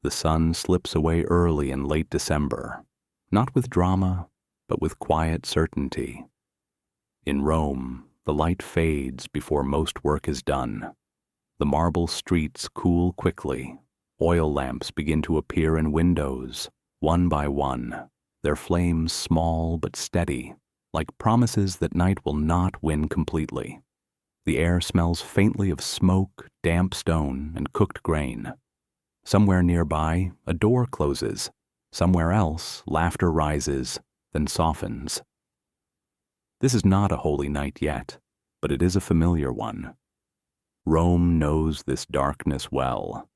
The sun slips away early in late December, not with drama, but with quiet certainty. In Rome, the light fades before most work is done. The marble streets cool quickly. Oil lamps begin to appear in windows, one by one, their flames small but steady, like promises that night will not win completely. The air smells faintly of smoke, damp stone, and cooked grain. Somewhere nearby, a door closes. Somewhere else, laughter rises, then softens. This is not a holy night yet, but it is a familiar one. Rome knows this darkness well.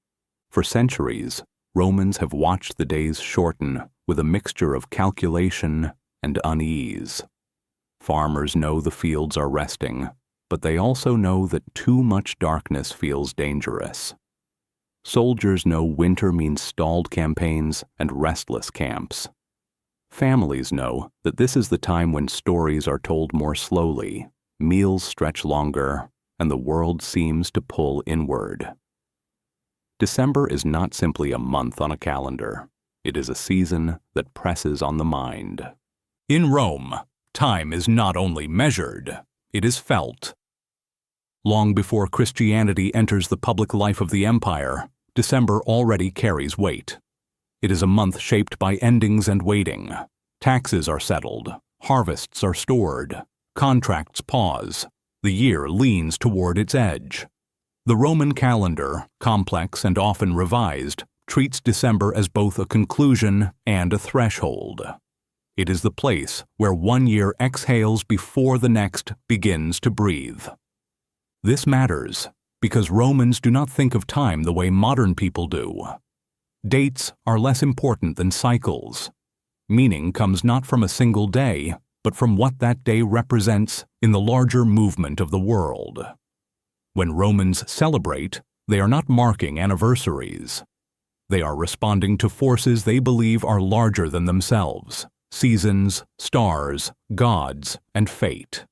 For centuries, Romans have watched the days shorten with a mixture of calculation and unease. Farmers know the fields are resting, but they also know that too much darkness feels dangerous. Soldiers know winter means stalled campaigns and restless camps. Families know that this is the time when stories are told more slowly, meals stretch longer, and the world seems to pull inward. December is not simply a month on a calendar. It is a season that presses on the mind. In Rome, time is not only measured, it is felt. Long before Christianity enters the public life of the empire, December already carries weight. It is a month shaped by endings and waiting. Taxes are settled, harvests are stored, contracts pause. The year leans toward its edge. The Roman calendar, complex and often revised, treats December as both a conclusion and a threshold. It is the place where one year exhales before the next begins to breathe. This matters because Romans do not think of time the way modern people do. Dates are less important than cycles. Meaning comes not from a single day, but from what that day represents in the larger movement of the world. When Romans celebrate, they are not marking anniversaries. They are responding to forces they believe are larger than themselves: seasons, stars, gods, and fate.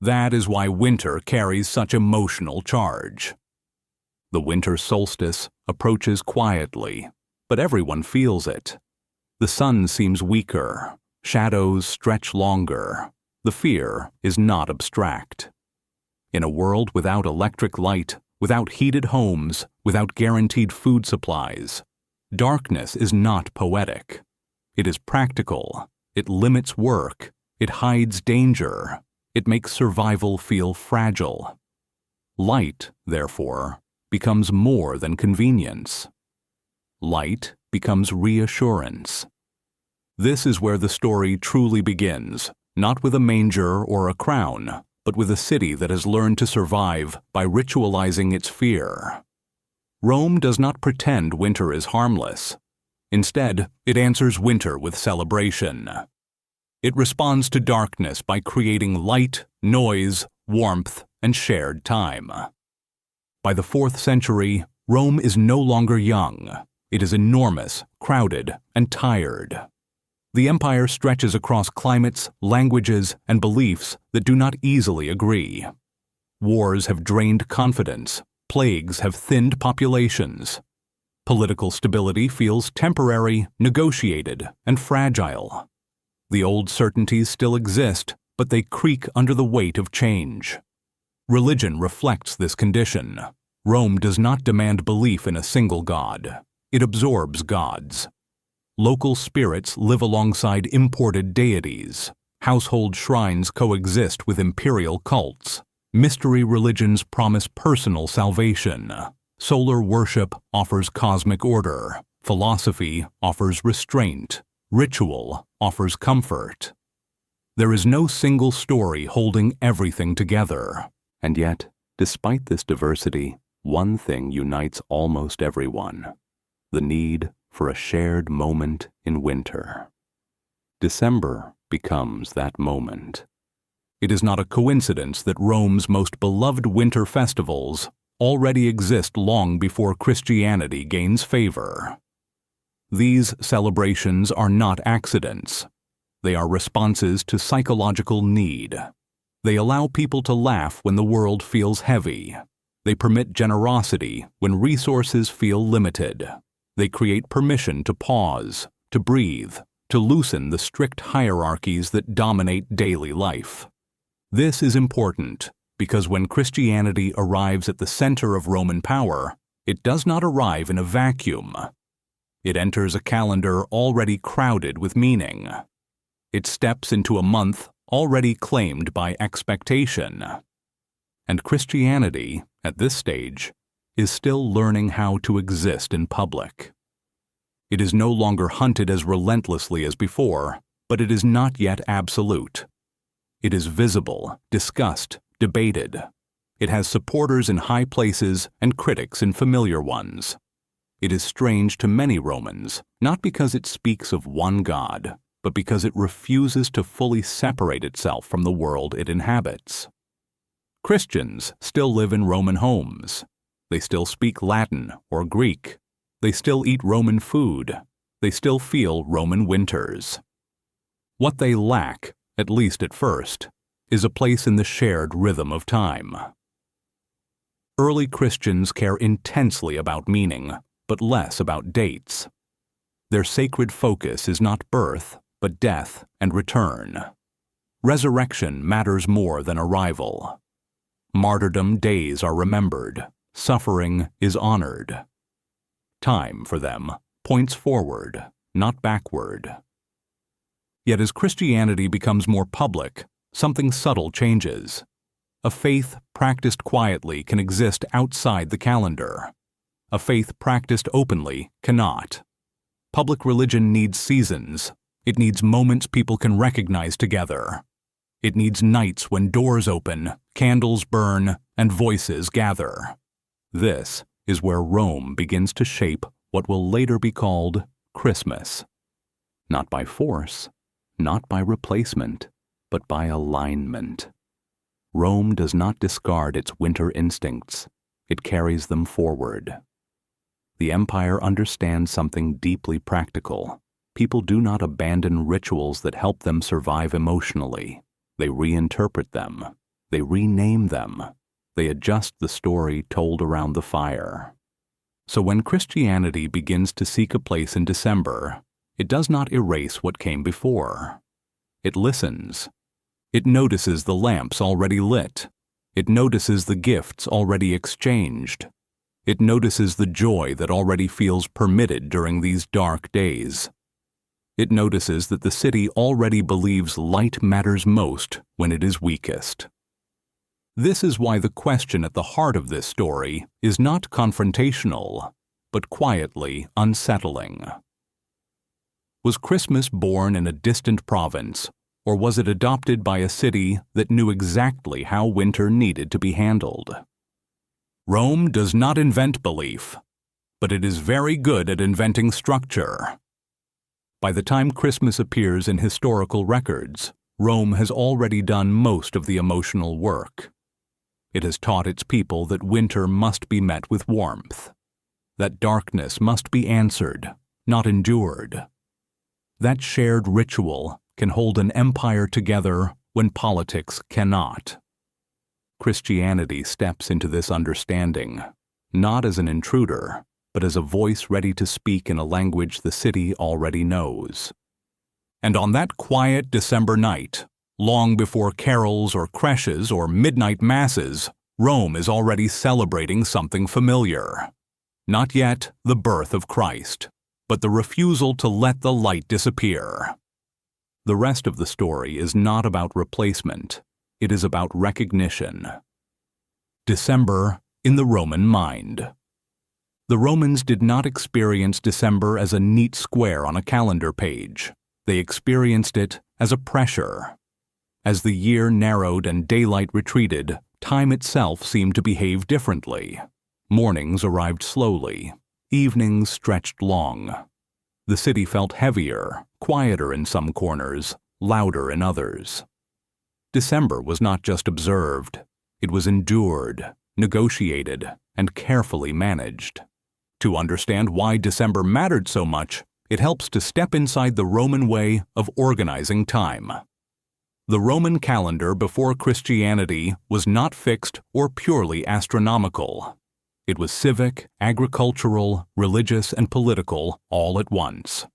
That is why winter carries such emotional charge. The winter solstice approaches quietly, but everyone feels it. The sun seems weaker, shadows stretch longer. The fear is not abstract. In a world without electric light, without heated homes, without guaranteed food supplies, darkness is not poetic. It is practical. It limits work. It hides danger. It makes survival feel fragile. Light, therefore, becomes more than convenience. Light becomes reassurance. This is where the story truly begins, not with a manger or a crown, but with a city that has learned to survive by ritualizing its fear. Rome does not pretend winter is harmless. Instead, it answers winter with celebration. It responds to darkness by creating light, noise, warmth, and shared time. By the 4th century, Rome is no longer young. It is enormous, crowded, and tired. The empire stretches across climates, languages, and beliefs that do not easily agree. Wars have drained confidence. Plagues have thinned populations. Political stability feels temporary, negotiated, and fragile. The old certainties still exist, but they creak under the weight of change. Religion reflects this condition. Rome does not demand belief in a single god. It absorbs gods. Local spirits live alongside imported deities. Household shrines coexist with imperial cults. Mystery religions promise personal salvation. Solar worship offers cosmic order. Philosophy offers restraint. Ritual offers comfort. There is no single story holding everything together. And yet, despite this diversity, one thing unites almost everyone: the need for a shared moment in winter. December becomes that moment. It is not a coincidence that Rome's most beloved winter festivals already exist long before Christianity gains favor. These celebrations are not accidents. They are responses to psychological need. They allow people to laugh when the world feels heavy. They permit generosity when resources feel limited. They create permission to pause, to breathe, to loosen the strict hierarchies that dominate daily life. This is important because when Christianity arrives at the center of Roman power, it does not arrive in a vacuum. It enters a calendar already crowded with meaning. It steps into a month already claimed by expectation. And Christianity, at this stage, is still learning how to exist in public. It is no longer hunted as relentlessly as before, but it is not yet absolute. It is visible, discussed, debated. It has supporters in high places and critics in familiar ones. It is strange to many Romans, not because it speaks of one God, but because it refuses to fully separate itself from the world it inhabits. Christians still live in Roman homes. They still speak Latin or Greek. They still eat Roman food. They still feel Roman winters. What they lack, at least at first, is a place in the shared rhythm of time. Early Christians care intensely about meaning, but less about dates. Their sacred focus is not birth, but death and return. Resurrection matters more than arrival. Martyrdom days are remembered. Suffering is honored. Time, for them, points forward, not backward. Yet as Christianity becomes more public, something subtle changes. A faith practiced quietly can exist outside the calendar. A faith practiced openly cannot. Public religion needs seasons. It needs moments people can recognize together. It needs nights when doors open, candles burn, and voices gather. This is where Rome begins to shape what will later be called Christmas. Not by force, not by replacement, but by alignment. Rome does not discard its winter instincts. It carries them forward. The empire understands something deeply practical. People do not abandon rituals that help them survive emotionally. They reinterpret them. They rename them. They adjust the story told around the fire. So when Christianity begins to seek a place in December, it does not erase what came before. It listens. It notices the lamps already lit. It notices the gifts already exchanged. It notices the joy that already feels permitted during these dark days. It notices that the city already believes light matters most when it is weakest. This is why the question at the heart of this story is not confrontational, but quietly unsettling. Was Christmas born in a distant province, or was it adopted by a city that knew exactly how winter needed to be handled? Rome does not invent belief, but it is very good at inventing structure. By the time Christmas appears in historical records, Rome has already done most of the emotional work. It has taught its people that winter must be met with warmth, that darkness must be answered, not endured. That shared ritual can hold an empire together when politics cannot. Christianity steps into this understanding, not as an intruder, but as a voice ready to speak in a language the city already knows. And on that quiet December night, long before carols or creches or midnight masses, Rome is already celebrating something familiar. Not yet the birth of Christ, but the refusal to let the light disappear. The rest of the story is not about replacement. It is about recognition. December in the Roman mind. The Romans did not experience December as a neat square on a calendar page. They experienced it as a pressure. As the year narrowed and daylight retreated, time itself seemed to behave differently. Mornings arrived slowly. Evenings stretched long. The city felt heavier, quieter in some corners, louder in others. December was not just observed. It was endured, negotiated, and carefully managed. To understand why December mattered so much, it helps to step inside the Roman way of organizing time. The Roman calendar before Christianity was not fixed or purely astronomical. It was civic, agricultural, religious, and political all at once.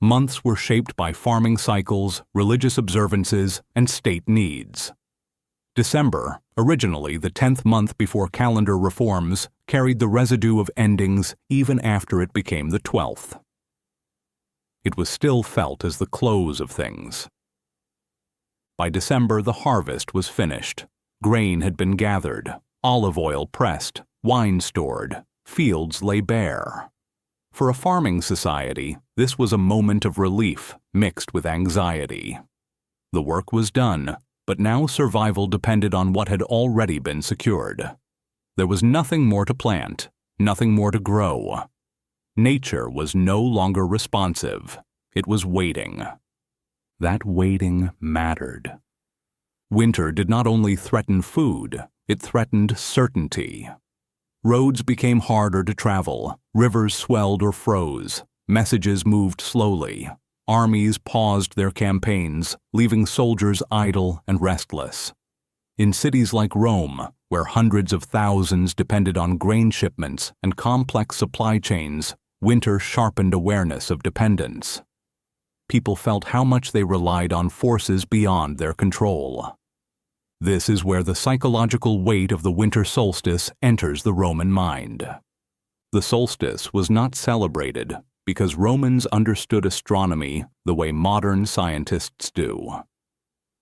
Months were shaped by farming cycles, religious observances, and state needs. December, originally the 10th month before calendar reforms, carried the residue of endings even after it became the 12th. It was still felt as the close of things. By December, the harvest was finished. Grain had been gathered, olive oil pressed, wine stored, fields lay bare. For a farming society, this was a moment of relief mixed with anxiety. The work was done, but now survival depended on what had already been secured. There was nothing more to plant, nothing more to grow. Nature was no longer responsive. It was waiting. That waiting mattered. Winter did not only threaten food, it threatened certainty. Roads became harder to travel, rivers swelled or froze, messages moved slowly, armies paused their campaigns, leaving soldiers idle and restless. In cities like Rome, where hundreds of thousands depended on grain shipments and complex supply chains, winter sharpened awareness of dependence. People felt how much they relied on forces beyond their control. This is where the psychological weight of the winter solstice enters the Roman mind. The solstice was not celebrated because Romans understood astronomy the way modern scientists do.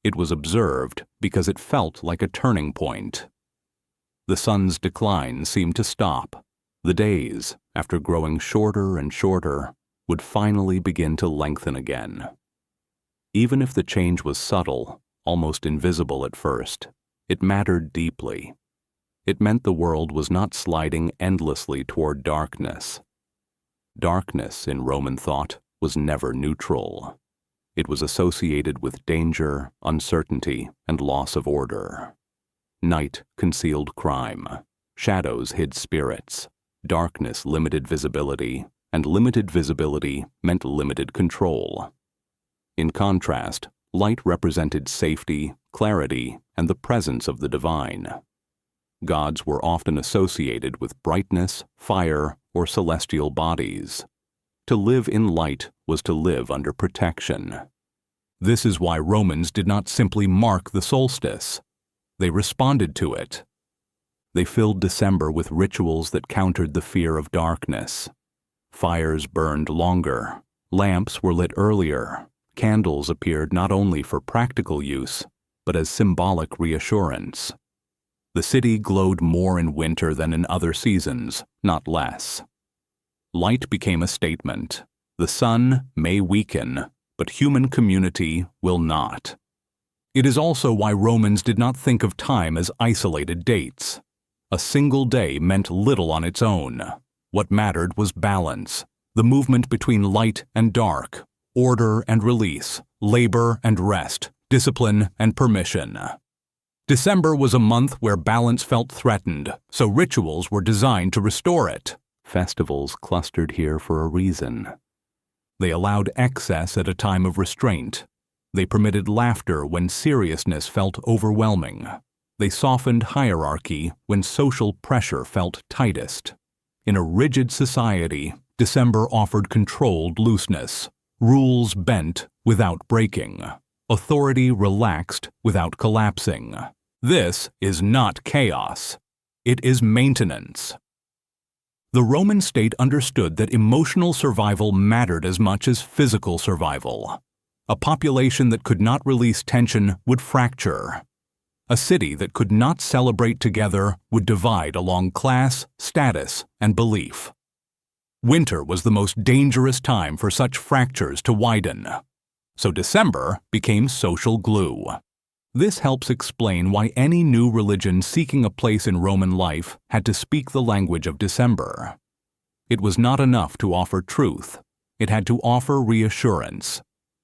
It was observed because it felt like a turning point. The sun's decline seemed to stop. The days, after growing shorter and shorter, would finally begin to lengthen again. Even if the change was subtle, almost invisible at first, it mattered deeply. It meant the world was not sliding endlessly toward darkness. Darkness, in Roman thought, was never neutral. It was associated with danger, uncertainty, and loss of order. Night concealed crime. Shadows hid spirits. Darkness limited visibility, and limited visibility meant limited control. In contrast, light represented safety, clarity, and the presence of the divine. Gods were often associated with brightness, fire, or celestial bodies. To live in light was to live under protection. This is why Romans did not simply mark the solstice. They responded to it. They filled December with rituals that countered the fear of darkness. Fires burned longer. Lamps were lit earlier. Candles appeared not only for practical use, but as symbolic reassurance. The city glowed more in winter than in other seasons, not less. Light became a statement. The sun may weaken, but human community will not. It is also why Romans did not think of time as isolated dates. A single day meant little on its own. What mattered was balance, the movement between light and dark, order and release, labor and rest, discipline and permission. December was a month where balance felt threatened, so rituals were designed to restore it. Festivals clustered here for a reason. They allowed excess at a time of restraint. They permitted laughter when seriousness felt overwhelming. They softened hierarchy when social pressure felt tightest. In a rigid society, December offered controlled looseness. Rules bent without breaking. Authority relaxed without collapsing. This is not chaos. It is maintenance. The Roman state understood that emotional survival mattered as much as physical survival. A population that could not release tension would fracture. A city that could not celebrate together would divide along class, status, and belief. Winter was the most dangerous time for such fractures to widen. So December became social glue. This helps explain why any new religion seeking a place in Roman life had to speak the language of December. It was not enough to offer truth. It had to offer reassurance.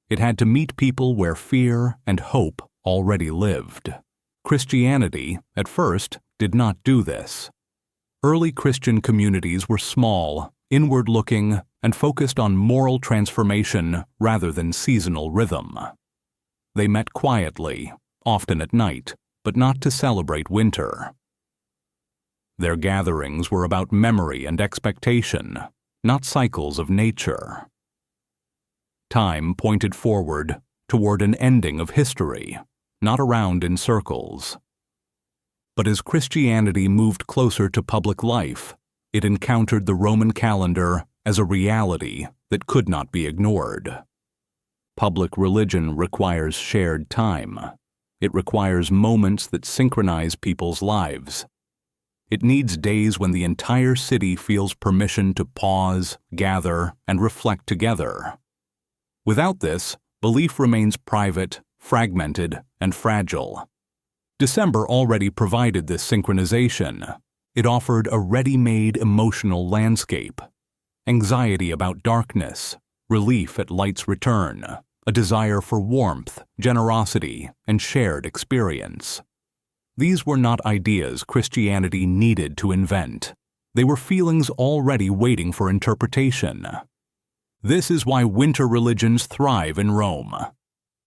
It had to meet people where fear and hope already lived. Christianity, at first, did not do this. Early Christian communities were small, inward-looking, and focused on moral transformation rather than seasonal rhythm. They met quietly, often at night, but not to celebrate winter. Their gatherings were about memory and expectation, not cycles of nature. Time pointed forward toward an ending of history, not around in circles. But as Christianity moved closer to public life, it encountered the Roman calendar as a reality that could not be ignored. Public religion requires shared time. It requires moments that synchronize people's lives. It needs days when the entire city feels permission to pause, gather, and reflect together. Without this, belief remains private, fragmented, and fragile. December already provided this synchronization. It offered a ready-made emotional landscape. Anxiety about darkness, relief at light's return, a desire for warmth, generosity, and shared experience. These were not ideas Christianity needed to invent. They were feelings already waiting for interpretation. This is why winter religions thrive in Rome.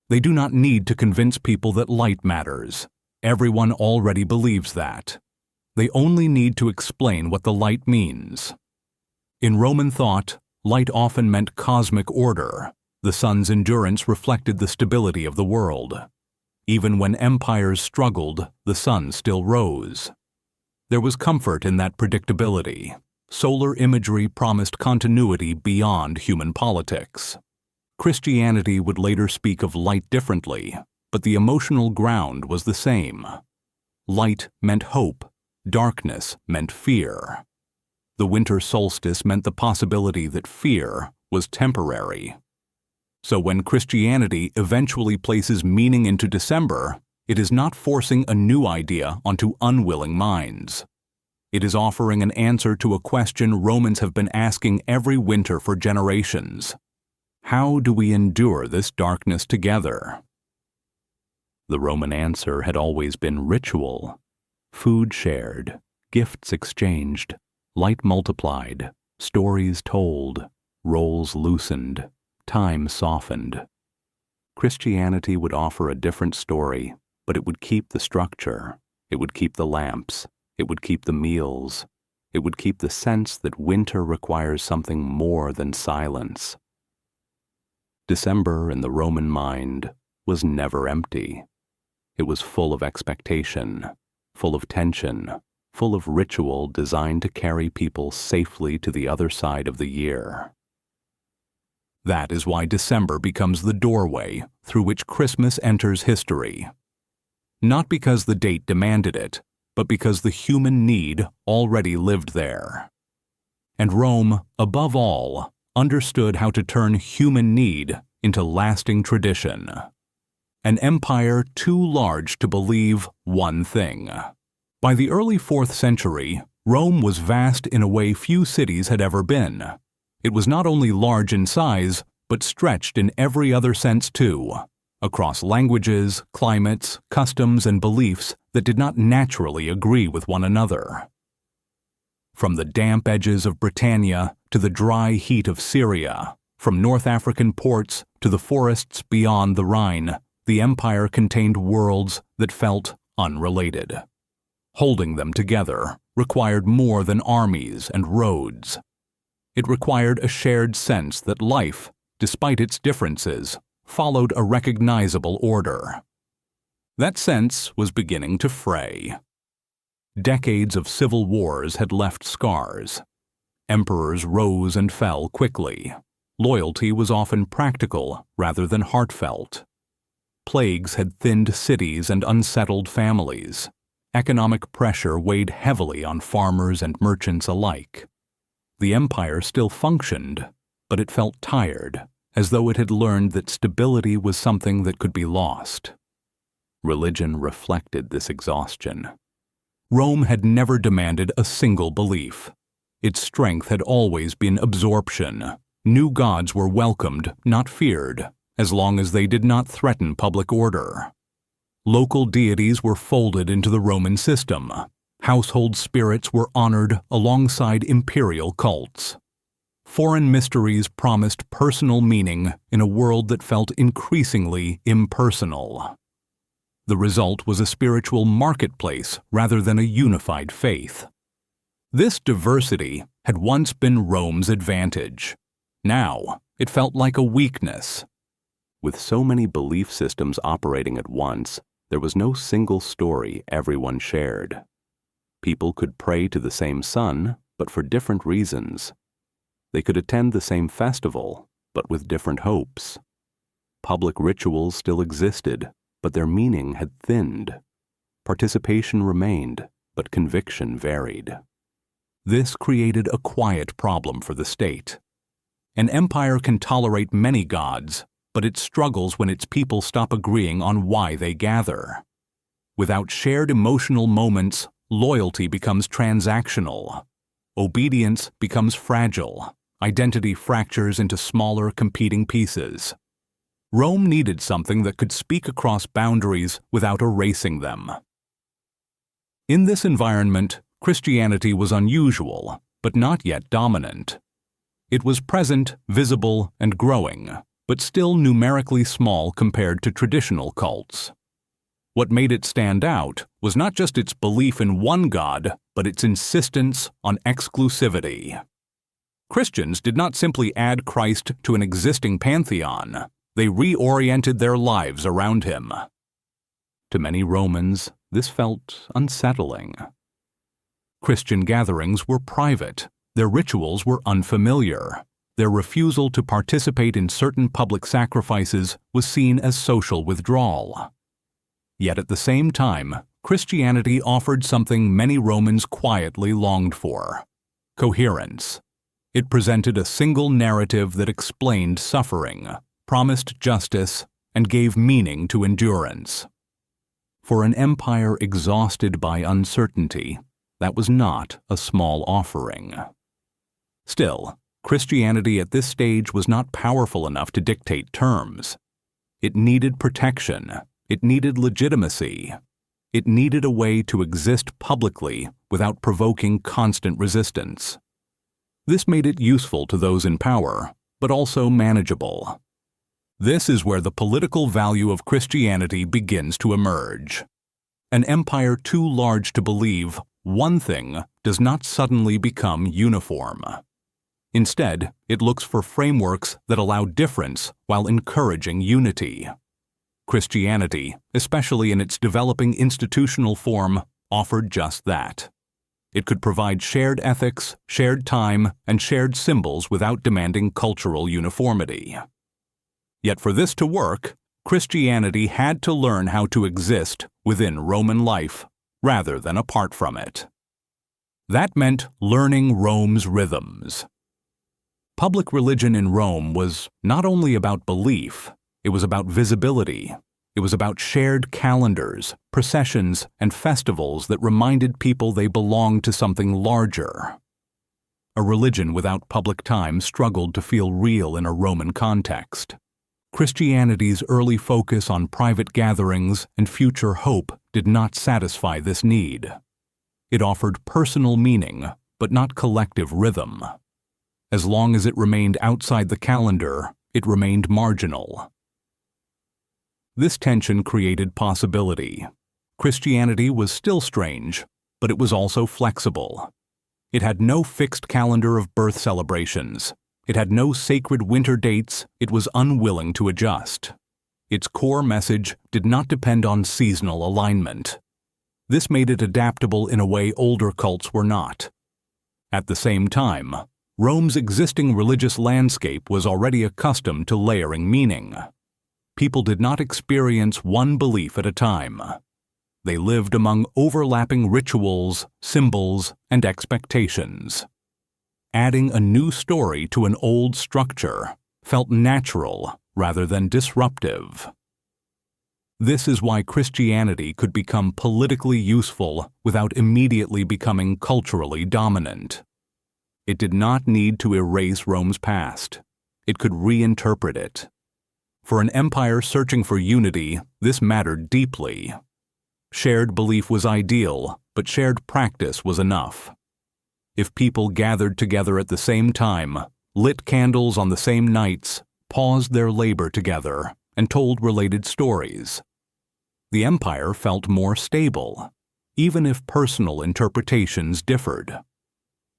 They do not need to convince people that light matters. Everyone already believes that. They only need to explain what the light means. In Roman thought, light often meant cosmic order. The sun's endurance reflected the stability of the world. Even when empires struggled, the sun still rose. There was comfort in that predictability. Solar imagery promised continuity beyond human politics. Christianity would later speak of light differently, but the emotional ground was the same. Light meant hope. Darkness meant fear. The winter solstice meant the possibility that fear was temporary. So when Christianity eventually places meaning into December, it is not forcing a new idea onto unwilling minds. It is offering an answer to a question Romans have been asking every winter for generations. How do we endure this darkness together? The Roman answer had always been ritual. Food shared, gifts exchanged, light multiplied, stories told, roles loosened, time softened. Christianity would offer a different story, but it would keep the structure. It would keep the lamps. It would keep the meals. It would keep the sense that winter requires something more than silence. December in the Roman mind was never empty. It was full of expectation, full of tension, full of ritual designed to carry people safely to the other side of the year. That is why December becomes the doorway through which Christmas enters history. Not because the date demanded it, but because the human need already lived there. And Rome, above all, understood how to turn human need into lasting tradition. An empire too large to believe one thing. By the early 4th century, Rome was vast in a way few cities had ever been. It was not only large in size, but stretched in every other sense too, across languages, climates, customs, and beliefs that did not naturally agree with one another. From the damp edges of Britannia to the dry heat of Syria, from North African ports to the forests beyond the Rhine, the empire contained worlds that felt unrelated. Holding them together required more than armies and roads. It required a shared sense that life, despite its differences, followed a recognizable order. That sense was beginning to fray. Decades of civil wars had left scars. Emperors rose and fell quickly. Loyalty was often practical rather than heartfelt. Plagues had thinned cities and unsettled families. Economic pressure weighed heavily on farmers and merchants alike. The empire still functioned, but it felt tired, as though it had learned that stability was something that could be lost. Religion reflected this exhaustion. Rome had never demanded a single belief. Its strength had always been absorption. New gods were welcomed, not feared, as long as they did not threaten public order. Local deities were folded into the Roman system. Household spirits were honored alongside imperial cults. Foreign mysteries promised personal meaning in a world that felt increasingly impersonal. The result was a spiritual marketplace rather than a unified faith. This diversity had once been Rome's advantage. Now, it felt like a weakness. With so many belief systems operating at once, there was no single story everyone shared. People could pray to the same sun, but for different reasons. They could attend the same festival, but with different hopes. Public rituals still existed, but their meaning had thinned. Participation remained, but conviction varied. This created a quiet problem for the state. An empire can tolerate many gods, but it struggles when its people stop agreeing on why they gather. Without shared emotional moments, loyalty becomes transactional. Obedience becomes fragile. Identity fractures into smaller, competing pieces. Rome needed something that could speak across boundaries without erasing them. In this environment, Christianity was unusual, but not yet dominant. It was present, visible, and growing, but still numerically small compared to traditional cults. What made it stand out was not just its belief in one God, but its insistence on exclusivity. Christians did not simply add Christ to an existing pantheon, they reoriented their lives around him. To many Romans, this felt unsettling. Christian gatherings were private, their rituals were unfamiliar, their refusal to participate in certain public sacrifices was seen as social withdrawal. Yet at the same time, Christianity offered something many Romans quietly longed for: coherence. It presented a single narrative that explained suffering, promised justice, and gave meaning to endurance. For an empire exhausted by uncertainty, that was not a small offering. Still, Christianity at this stage was not powerful enough to dictate terms. It needed protection. It needed legitimacy. It needed a way to exist publicly without provoking constant resistance. This made it useful to those in power, but also manageable. This is where the political value of Christianity begins to emerge. An empire too large to believe one thing does not suddenly become uniform. Instead, it looks for frameworks that allow difference while encouraging unity. Christianity, especially in its developing institutional form, offered just that. It could provide shared ethics, shared time, and shared symbols without demanding cultural uniformity. Yet for this to work, Christianity had to learn how to exist within Roman life rather than apart from it. That meant learning Rome's rhythms. Public religion in Rome was not only about belief, it was about visibility. It was about shared calendars, processions, and festivals that reminded people they belonged to something larger. A religion without public time struggled to feel real in a Roman context. Christianity's early focus on private gatherings and future hope did not satisfy this need. It offered personal meaning, but not collective rhythm. As long as it remained outside the calendar, it remained marginal. This tension created possibility. Christianity was still strange, but it was also flexible. It had no fixed calendar of birth celebrations. It had no sacred winter dates. It was unwilling to adjust. Its core message did not depend on seasonal alignment. This made it adaptable in a way older cults were not. At the same time, Rome's existing religious landscape was already accustomed to layering meaning. People did not experience one belief at a time. They lived among overlapping rituals, symbols, and expectations. Adding a new story to an old structure felt natural rather than disruptive. This is why Christianity could become politically useful without immediately becoming culturally dominant. It did not need to erase Rome's past. It could reinterpret it. For an empire searching for unity, this mattered deeply. Shared belief was ideal, but shared practice was enough. If people gathered together at the same time, lit candles on the same nights, paused their labor together, and told related stories, the empire felt more stable, even if personal interpretations differed.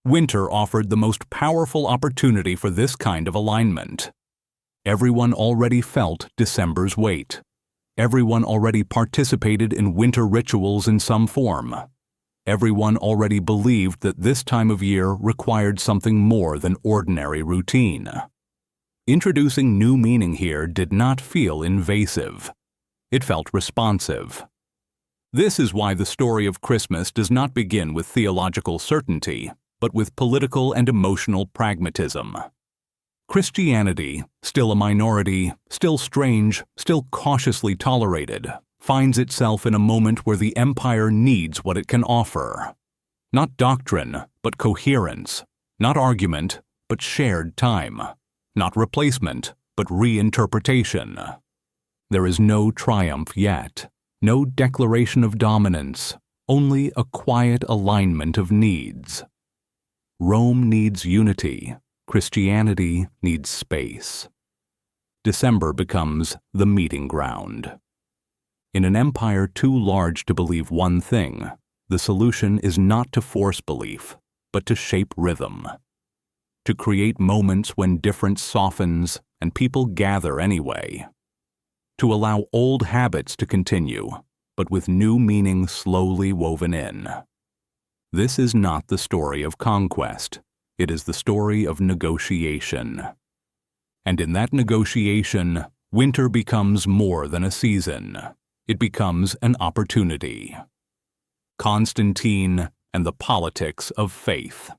Winter offered the most powerful opportunity for this kind of alignment. Everyone already felt December's weight. Everyone already participated in winter rituals in some form. Everyone already believed that this time of year required something more than ordinary routine. Introducing new meaning here did not feel invasive. It felt responsive. This is why the story of Christmas does not begin with theological certainty, but with political and emotional pragmatism. Christianity, still a minority, still strange, still cautiously tolerated, finds itself in a moment where the empire needs what it can offer. Not doctrine, but coherence. Not argument, but shared time. Not replacement, but reinterpretation. There is no triumph yet, no declaration of dominance, only a quiet alignment of needs. Rome needs unity. Christianity needs space. December becomes the meeting ground. In an empire too large to believe one thing, the solution is not to force belief, but to shape rhythm. To create moments when difference softens and people gather anyway. To allow old habits to continue, but with new meaning slowly woven in. This is not the story of conquest. It is the story of negotiation. And in that negotiation, winter becomes more than a season. It becomes an opportunity. Constantine and the politics of faith.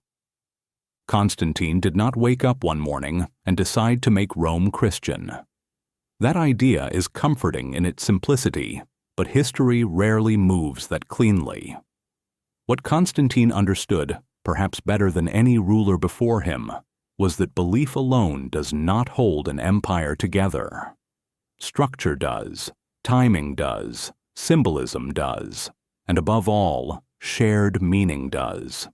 Constantine did not wake up one morning and decide to make Rome Christian. That idea is comforting in its simplicity, but history rarely moves that cleanly. What Constantine understood, perhaps better than any ruler before him, was that belief alone does not hold an empire together. Structure does, timing does, symbolism does, and above all, shared meaning does.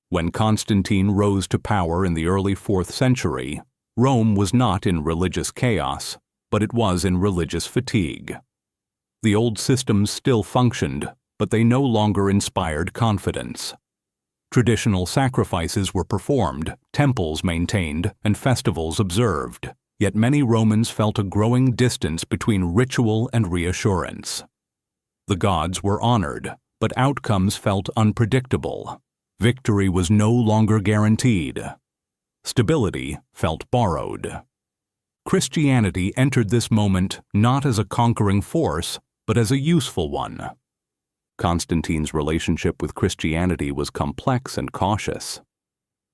When Constantine rose to power in the early 4th century, Rome was not in religious chaos, but it was in religious fatigue. The old systems still functioned, but they no longer inspired confidence. Traditional sacrifices were performed, temples maintained, and festivals observed, yet many Romans felt a growing distance between ritual and reassurance. The gods were honored, but outcomes felt unpredictable. Victory was no longer guaranteed. Stability felt borrowed. Christianity entered this moment not as a conquering force, but as a useful one. Constantine's relationship with Christianity was complex and cautious.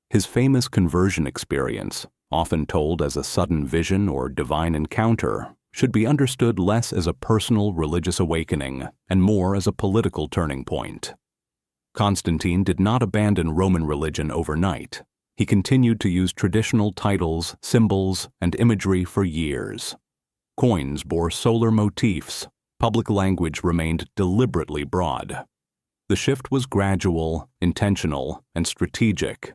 His famous conversion experience, often told as a sudden vision or divine encounter, should be understood less as a personal religious awakening and more as a political turning point. Constantine did not abandon Roman religion overnight. He continued to use traditional titles, symbols, and imagery for years. Coins bore solar motifs. Public language remained deliberately broad. The shift was gradual, intentional, and strategic.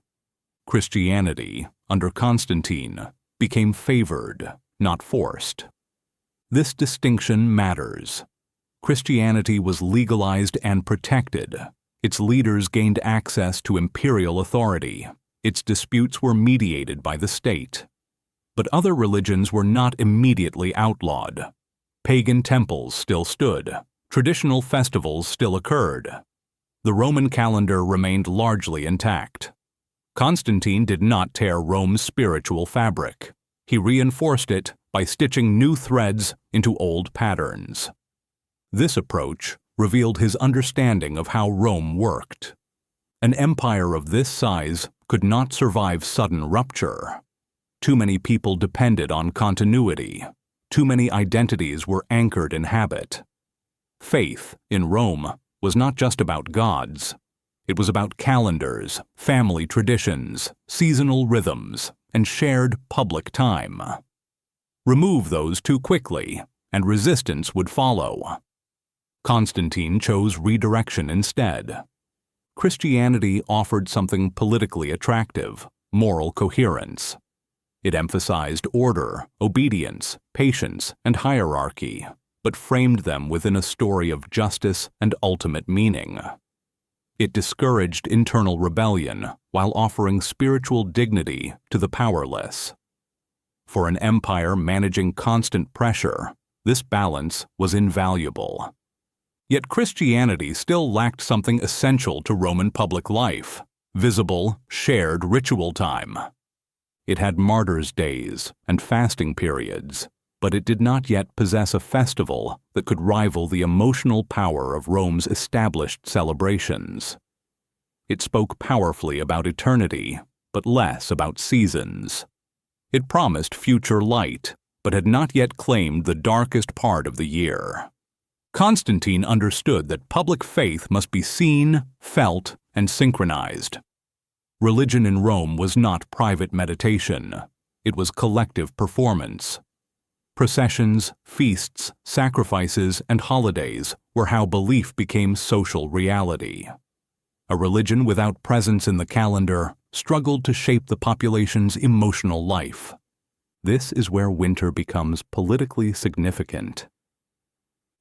Christianity, under Constantine, became favored, not forced. This distinction matters. Christianity was legalized and protected. Its leaders gained access to imperial authority. Its disputes were mediated by the state. But other religions were not immediately outlawed. Pagan temples still stood. Traditional festivals still occurred. The Roman calendar remained largely intact. Constantine did not tear Rome's spiritual fabric. He reinforced it by stitching new threads into old patterns. This approach revealed his understanding of how Rome worked. An empire of this size could not survive sudden rupture. Too many people depended on continuity. Too many identities were anchored in habit. Faith, in Rome, was not just about gods. It was about calendars, family traditions, seasonal rhythms, and shared public time. Remove those too quickly, and resistance would follow. Constantine chose redirection instead. Christianity offered something politically attractive: moral coherence. It emphasized order, obedience, patience, and hierarchy, but framed them within a story of justice and ultimate meaning. It discouraged internal rebellion while offering spiritual dignity to the powerless. For an empire managing constant pressure, this balance was invaluable. Yet Christianity still lacked something essential to Roman public life: visible, shared ritual time. It had martyrs' days and fasting periods, but it did not yet possess a festival that could rival the emotional power of Rome's established celebrations. It spoke powerfully about eternity, but less about seasons. It promised future light, but had not yet claimed the darkest part of the year. Constantine understood that public faith must be seen, felt, and synchronized. Religion in Rome was not private meditation. It was collective performance. Processions, feasts, sacrifices, and holidays were how belief became social reality. A religion without presence in the calendar struggled to shape the population's emotional life. This is where winter becomes politically significant.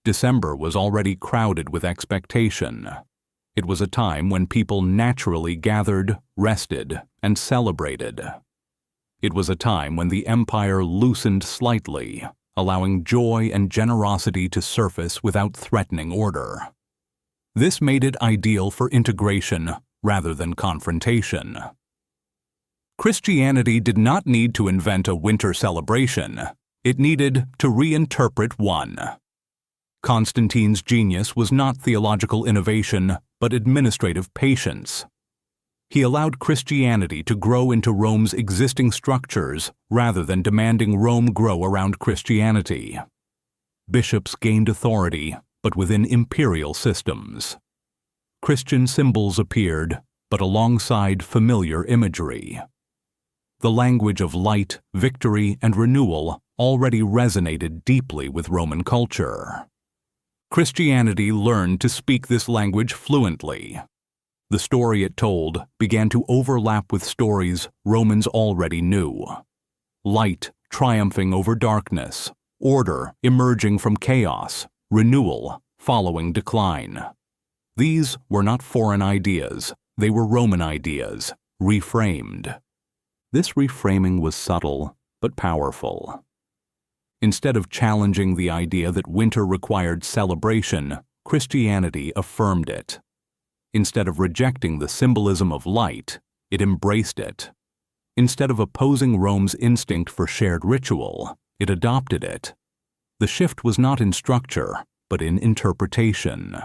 December was already crowded with expectation. It was a time when people naturally gathered, rested, and celebrated. It was a time when the empire loosened slightly, allowing joy and generosity to surface without threatening order. This made it ideal for integration rather than confrontation. Christianity did not need to invent a winter celebration. It needed to reinterpret one. Constantine's genius was not theological innovation, but administrative patience. He allowed Christianity to grow into Rome's existing structures rather than demanding Rome grow around Christianity. Bishops gained authority, but within imperial systems. Christian symbols appeared, but alongside familiar imagery. The language of light, victory, and renewal already resonated deeply with Roman culture. Christianity learned to speak this language fluently. The story it told began to overlap with stories Romans already knew. Light triumphing over darkness, order emerging from chaos, renewal following decline. These were not foreign ideas, they were Roman ideas, reframed. This reframing was subtle but powerful. Instead of challenging the idea that winter required celebration, Christianity affirmed it. Instead of rejecting the symbolism of light, it embraced it. Instead of opposing Rome's instinct for shared ritual, it adopted it. The shift was not in structure, but in interpretation.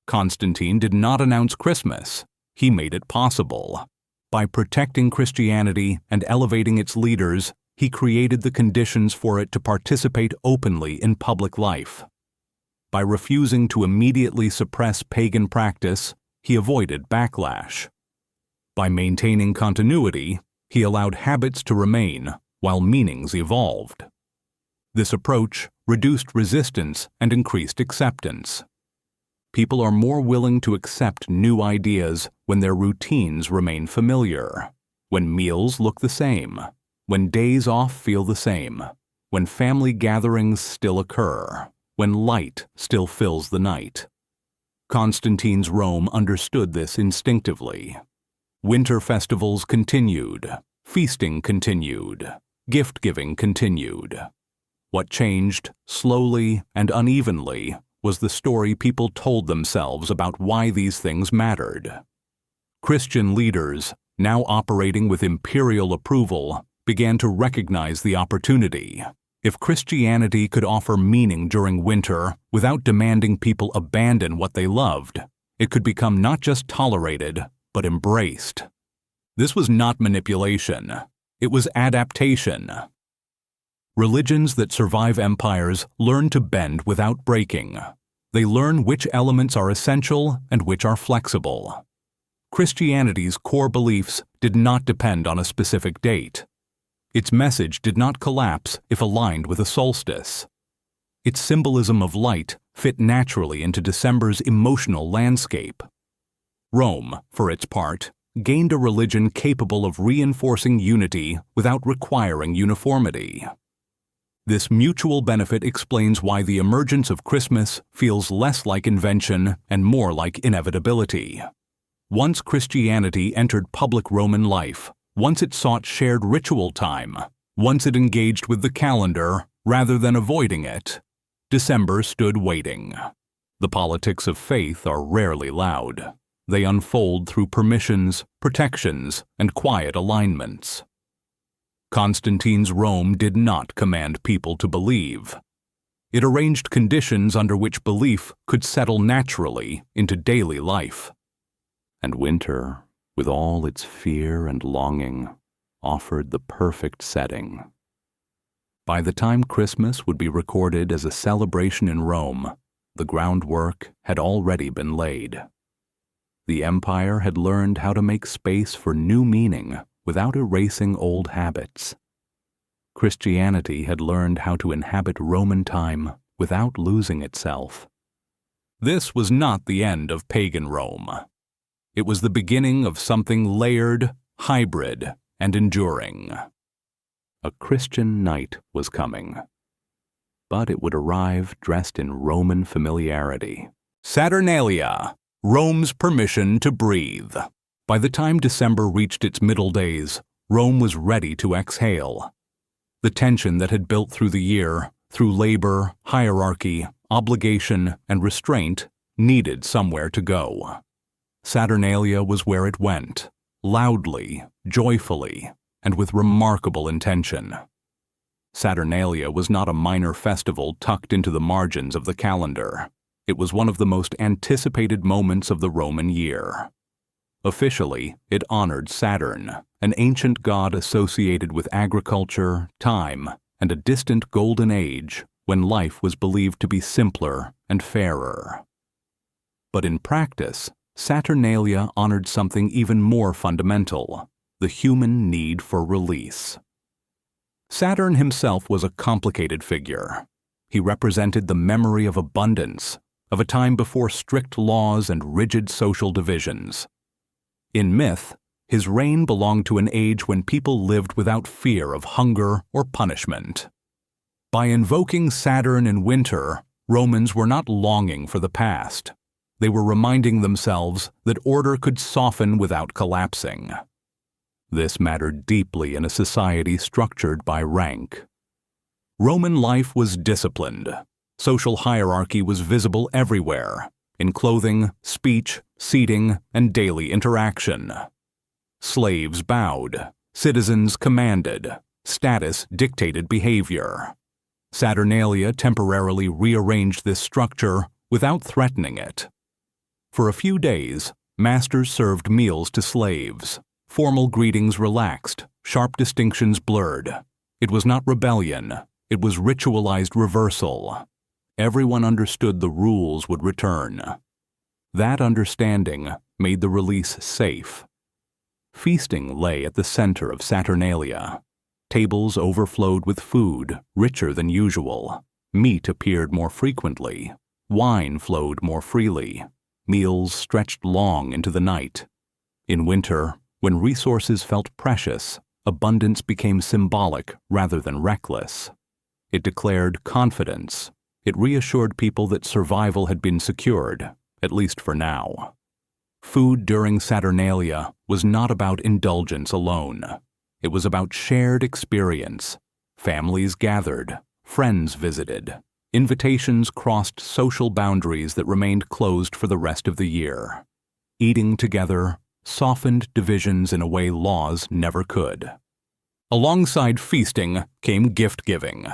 Constantine did not announce Christmas. He made it possible. By protecting Christianity and elevating its leaders, he created the conditions for it to participate openly in public life. By refusing to immediately suppress pagan practice, he avoided backlash. By maintaining continuity, he allowed habits to remain while meanings evolved. This approach reduced resistance and increased acceptance. People are more willing to accept new ideas when their routines remain familiar, when meals look the same, when days off feel the same, when family gatherings still occur, when light still fills the night. Constantine's Rome understood this instinctively. Winter festivals continued, feasting continued, gift-giving continued. What changed, slowly and unevenly, was the story people told themselves about why these things mattered. Christian leaders, now operating with imperial approval, began to recognize the opportunity. If Christianity could offer meaning during winter without demanding people abandon what they loved, it could become not just tolerated, but embraced. This was not manipulation. It was adaptation. Religions that survive empires learn to bend without breaking. They learn which elements are essential and which are flexible. Christianity's core beliefs did not depend on a specific date. Its message did not collapse if aligned with a solstice. Its symbolism of light fit naturally into December's emotional landscape. Rome, for its part, gained a religion capable of reinforcing unity without requiring uniformity. This mutual benefit explains why the emergence of Christmas feels less like invention and more like inevitability. Once Christianity entered public Roman life, once it sought shared ritual time, once it engaged with the calendar rather than avoiding it, December stood waiting. The politics of faith are rarely loud. They unfold through permissions, protections, and quiet alignments. Constantine's Rome did not command people to believe. It arranged conditions under which belief could settle naturally into daily life. And winter, with all its fear and longing, offered the perfect setting. By the time Christmas would be recorded as a celebration in Rome, the groundwork had already been laid. The empire had learned how to make space for new meaning without erasing old habits. Christianity had learned how to inhabit Roman time without losing itself. This was not the end of pagan Rome. It was the beginning of something layered, hybrid, and enduring. A Christian night was coming, but it would arrive dressed in Roman familiarity. Saturnalia, Rome's permission to breathe. By the time December reached its middle days, Rome was ready to exhale. The tension that had built through the year, through labor, hierarchy, obligation, and restraint, needed somewhere to go. Saturnalia was where it went, loudly, joyfully, and with remarkable intention. Saturnalia was not a minor festival tucked into the margins of the calendar. It was one of the most anticipated moments of the Roman year. Officially, it honored Saturn, an ancient god associated with agriculture, time, and a distant golden age when life was believed to be simpler and fairer. But in practice, Saturnalia honored something even more fundamental: the human need for release. Saturn himself was a complicated figure. He represented the memory of abundance, of a time before strict laws and rigid social divisions. In myth, his reign belonged to an age when people lived without fear of hunger or punishment. By invoking Saturn in winter, Romans were not longing for the past. They were reminding themselves that order could soften without collapsing. This mattered deeply in a society structured by rank. Roman life was disciplined. Social hierarchy was visible everywhere, in clothing, speech, seating, and daily interaction. Slaves bowed, citizens commanded, status dictated behavior. Saturnalia temporarily rearranged this structure without threatening it. For a few days, masters served meals to slaves. Formal greetings relaxed, sharp distinctions blurred. It was not rebellion, it was ritualized reversal. Everyone understood the rules would return. That understanding made the release safe. Feasting lay at the center of Saturnalia. Tables overflowed with food, richer than usual. Meat appeared more frequently. Wine flowed more freely. Meals stretched long into the night. In winter, when resources felt precious, abundance became symbolic rather than reckless. It declared confidence. It reassured people that survival had been secured, at least for now. Food during Saturnalia was not about indulgence alone. It was about shared experience. Families gathered, friends visited. Invitations crossed social boundaries that remained closed for the rest of the year. Eating together softened divisions in a way laws never could. Alongside feasting came gift-giving.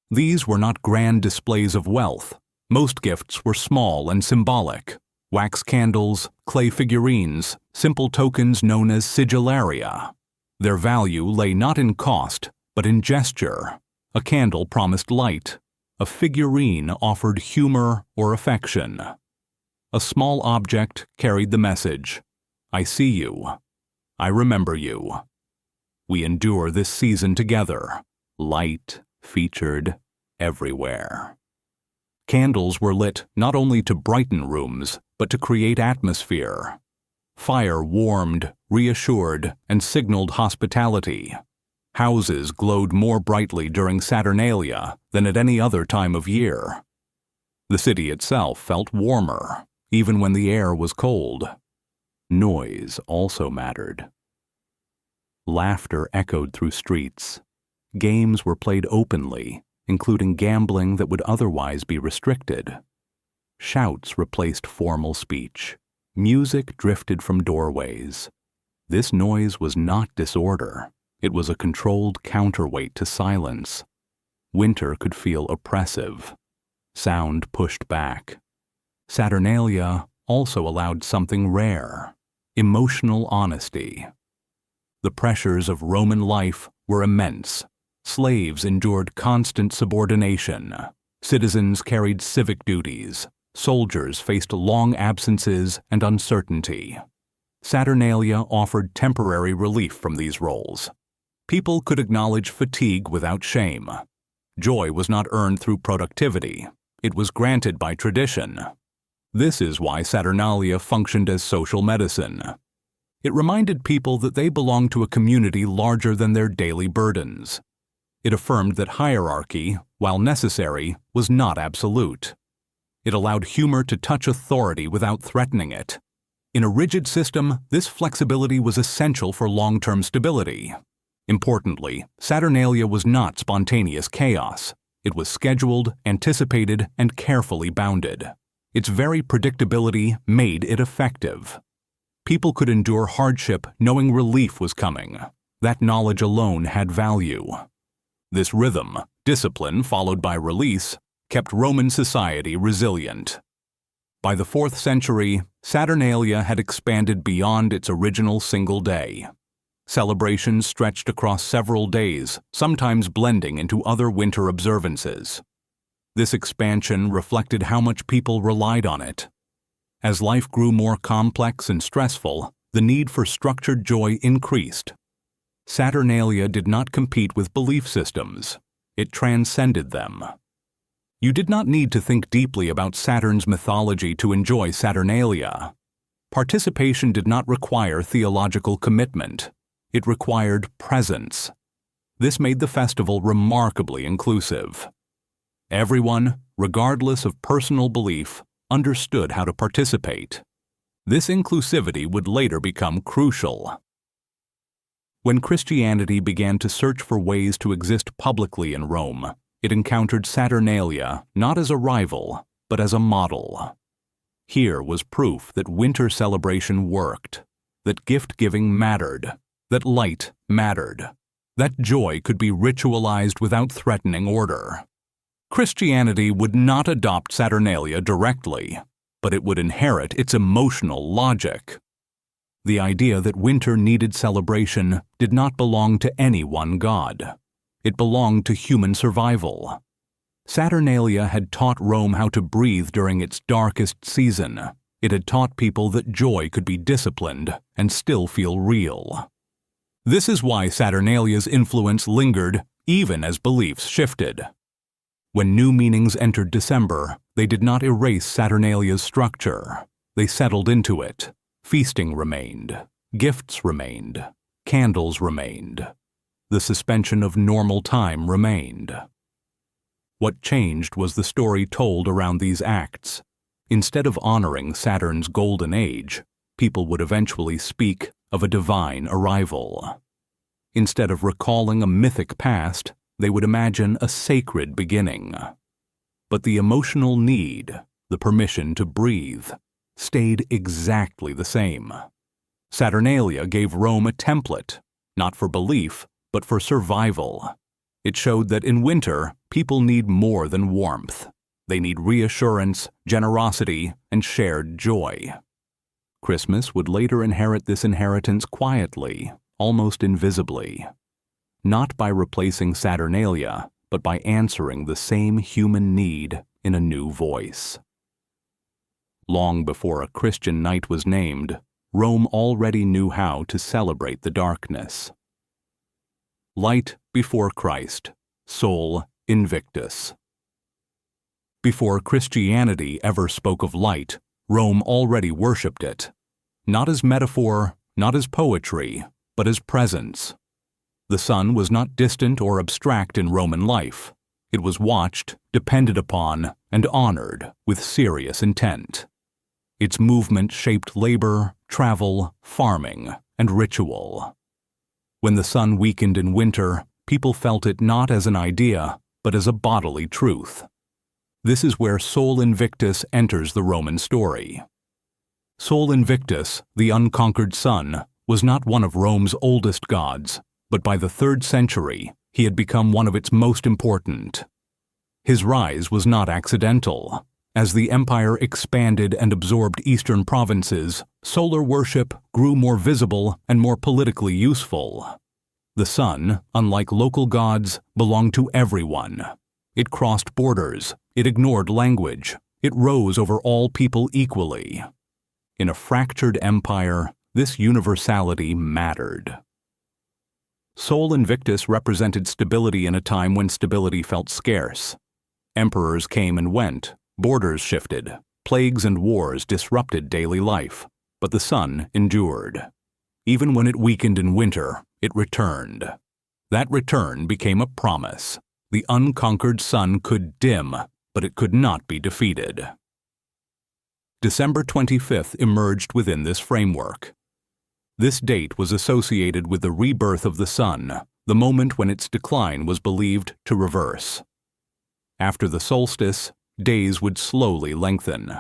These were not grand displays of wealth. Most gifts were small and symbolic. Wax candles, clay figurines, simple tokens known as sigillaria. Their value lay not in cost, but in gesture. A candle promised light. A figurine offered humor or affection. A small object carried the message, "I see you. I remember you." We endure this season together, light, featured, everywhere. Candles were lit not only to brighten rooms, but to create atmosphere. Fire warmed, reassured, and signaled hospitality. Houses glowed more brightly during Saturnalia than at any other time of year. The city itself felt warmer, even when the air was cold. noise also mattered. Laughter echoed through streets. Games were played openly, including gambling that would otherwise be restricted. Shouts replaced formal speech. Music drifted from doorways. This noise was not disorder. It was a controlled counterweight to silence. Winter could feel oppressive. Sound pushed back. Saturnalia also allowed something rare: emotional honesty. The pressures of Roman life were immense. Slaves endured constant subordination. Citizens carried civic duties. Soldiers faced long absences and uncertainty. Saturnalia offered temporary relief from these roles. People could acknowledge fatigue without shame. Joy was not earned through productivity. It was granted by tradition. This is why Saturnalia functioned as social medicine. It reminded people that they belonged to a community larger than their daily burdens. It affirmed that hierarchy, while necessary, was not absolute. It allowed humor to touch authority without threatening it. In a rigid system, this flexibility was essential for long-term stability. Importantly, Saturnalia was not spontaneous chaos. It was scheduled, anticipated, and carefully bounded. Its very predictability made it effective. People could endure hardship knowing relief was coming. That knowledge alone had value. This rhythm, discipline followed by release, kept Roman society resilient. By the 4th century, Saturnalia had expanded beyond its original single day. Celebrations stretched across several days, sometimes blending into other winter observances. This expansion reflected how much people relied on it. As life grew more complex and stressful, the need for structured joy increased. Saturnalia did not compete with belief systems. It transcended them. You did not need to think deeply about Saturn's mythology to enjoy Saturnalia. Participation did not require theological commitment. It required presence. This made the festival remarkably inclusive. Everyone, regardless of personal belief, understood how to participate. This inclusivity would later become crucial. When Christianity began to search for ways to exist publicly in Rome, it encountered Saturnalia not as a rival, but as a model. Here was proof that winter celebration worked, that gift-giving mattered, that light mattered, that joy could be ritualized without threatening order. Christianity would not adopt Saturnalia directly, but it would inherit its emotional logic. The idea that winter needed celebration did not belong to any one god. It belonged to human survival. Saturnalia had taught Rome how to breathe during its darkest season. It had taught people that joy could be disciplined and still feel real. This is why Saturnalia's influence lingered even as beliefs shifted. When new meanings entered December, they did not erase Saturnalia's structure. They settled into it. Feasting remained. Gifts remained. Candles remained. The suspension of normal time remained. What changed was the story told around these acts. Instead of honoring Saturn's golden age, people would eventually speak of a divine arrival. Instead of recalling a mythic past, they would imagine a sacred beginning. But the emotional need, the permission to breathe, stayed exactly the same. Saturnalia gave Rome a template, not for belief, but for survival. It showed that in winter, people need more than warmth. They need reassurance, generosity, and shared joy. Christmas would later inherit this inheritance quietly, almost invisibly. Not by replacing Saturnalia, but by answering the same human need in a new voice. Long before a Christian night was named, Rome already knew how to celebrate the darkness. Light before Christ, Sol Invictus. Before Christianity ever spoke of light, Rome already worshipped it, not as metaphor, not as poetry, but as presence. The sun was not distant or abstract in Roman life. It was watched, depended upon, and honored with serious intent. Its movement shaped labor, travel, farming, and ritual. When the sun weakened in winter, people felt it not as an idea, but as a bodily truth. This is where Sol Invictus enters the Roman story. Sol Invictus, the unconquered sun, was not one of Rome's oldest gods, but by the 3rd century, he had become one of its most important. His rise was not accidental. As the empire expanded and absorbed eastern provinces, solar worship grew more visible and more politically useful. The sun, unlike local gods, belonged to everyone. It crossed borders, it ignored language, it rose over all people equally. In a fractured empire, this universality mattered. Sol Invictus represented stability in a time when stability felt scarce. Emperors came and went, borders shifted, plagues and wars disrupted daily life, but the sun endured. Even when it weakened in winter, it returned. That return became a promise. The unconquered sun could dim, but it could not be defeated. December 25th emerged within this framework. This date was associated with the rebirth of the sun, the moment when its decline was believed to reverse. After the solstice, days would slowly lengthen.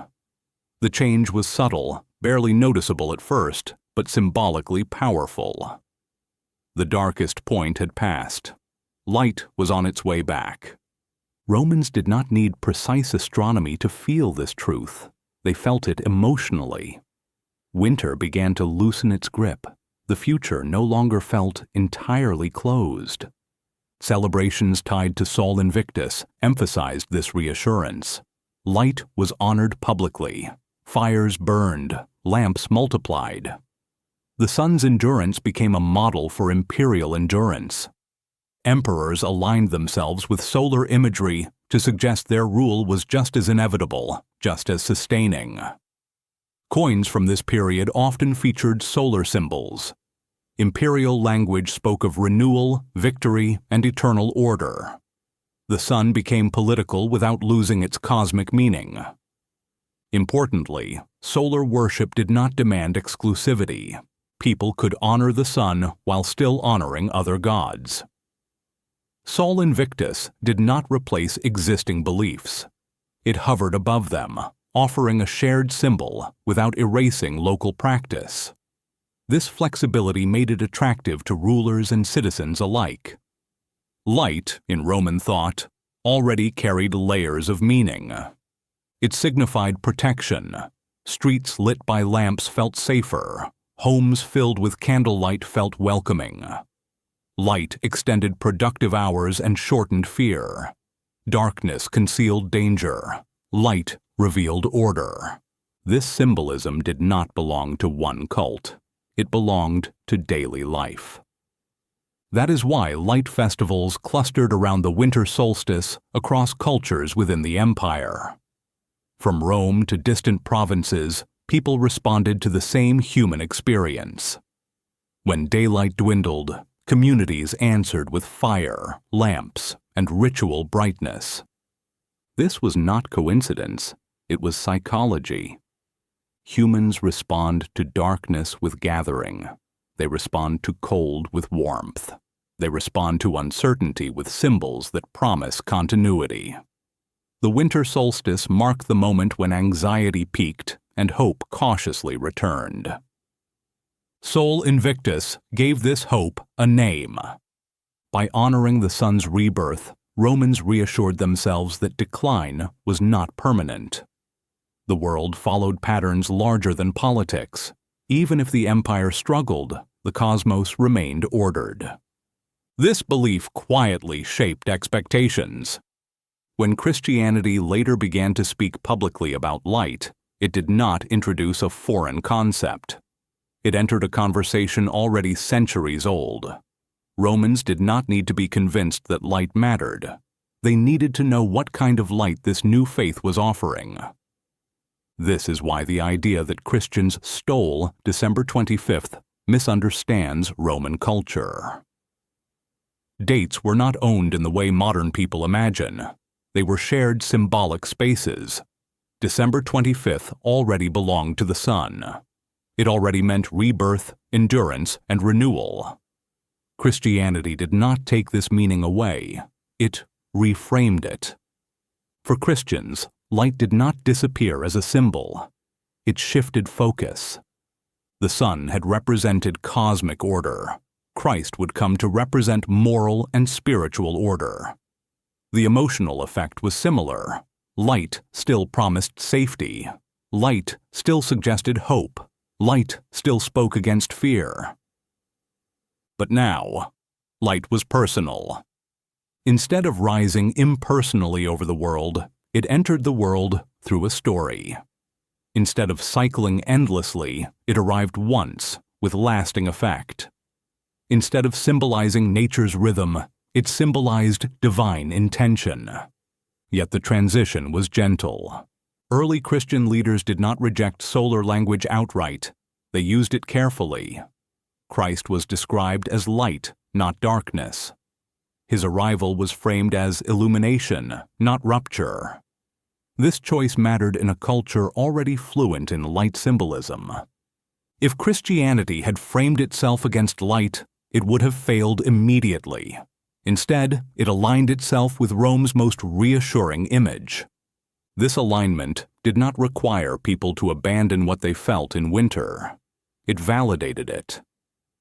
The change was subtle, barely noticeable at first, but symbolically powerful. The darkest point had passed. Light was on its way back. Romans did not need precise astronomy to feel this truth. They felt it emotionally. Winter began to loosen its grip. The future no longer felt entirely closed. Celebrations tied to Sol Invictus emphasized this reassurance. Light was honored publicly. Fires burned. Lamps multiplied. The sun's endurance became a model for imperial endurance. Emperors aligned themselves with solar imagery to suggest their rule was just as inevitable, just as sustaining. Coins from this period often featured solar symbols. Imperial language spoke of renewal, victory, and eternal order. The sun became political without losing its cosmic meaning. Importantly, solar worship did not demand exclusivity. People could honor the sun while still honoring other gods. Sol Invictus did not replace existing beliefs. It hovered above them, offering a shared symbol without erasing local practice. This flexibility made it attractive to rulers and citizens alike. Light, in Roman thought, already carried layers of meaning. It signified protection. Streets lit by lamps felt safer. Homes filled with candlelight felt welcoming. Light extended productive hours and shortened fear. Darkness concealed danger. Light revealed order. This symbolism did not belong to one cult. It belonged to daily life. That is why light festivals clustered around the winter solstice across cultures within the empire. From Rome to distant provinces, people responded to the same human experience. When daylight dwindled, communities answered with fire, lamps, and ritual brightness. This was not coincidence, it was psychology. Humans respond to darkness with gathering. They respond to cold with warmth. They respond to uncertainty with symbols that promise continuity. The winter solstice marked the moment when anxiety peaked and hope cautiously returned. Sol Invictus gave this hope a name. By honoring the sun's rebirth, Romans reassured themselves that decline was not permanent. The world followed patterns larger than politics. Even if the empire struggled, the cosmos remained ordered. This belief quietly shaped expectations. When Christianity later began to speak publicly about light, it did not introduce a foreign concept. It entered a conversation already centuries old. Romans did not need to be convinced that light mattered. They needed to know what kind of light this new faith was offering. This is why the idea that Christians stole December 25th misunderstands Roman culture. Dates were not owned in the way modern people imagine. They were shared symbolic spaces. December 25th already belonged to the sun. It already meant rebirth, endurance, and renewal. Christianity did not take this meaning away. It reframed it. For Christians, light did not disappear as a symbol. It shifted focus. The sun had represented cosmic order. Christ would come to represent moral and spiritual order. The emotional effect was similar. Light still promised safety. Light still suggested hope. Light still spoke against fear. But now, light was personal. Instead of rising impersonally over the world, it entered the world through a story. Instead of cycling endlessly, it arrived once with lasting effect. Instead of symbolizing nature's rhythm, it symbolized divine intention. Yet the transition was gentle. Early Christian leaders did not reject solar language outright. They used it carefully. Christ was described as light, not darkness. His arrival was framed as illumination, not rupture. This choice mattered in a culture already fluent in light symbolism. If Christianity had framed itself against light, it would have failed immediately. Instead, it aligned itself with Rome's most reassuring image. This alignment did not require people to abandon what they felt in winter. It validated it.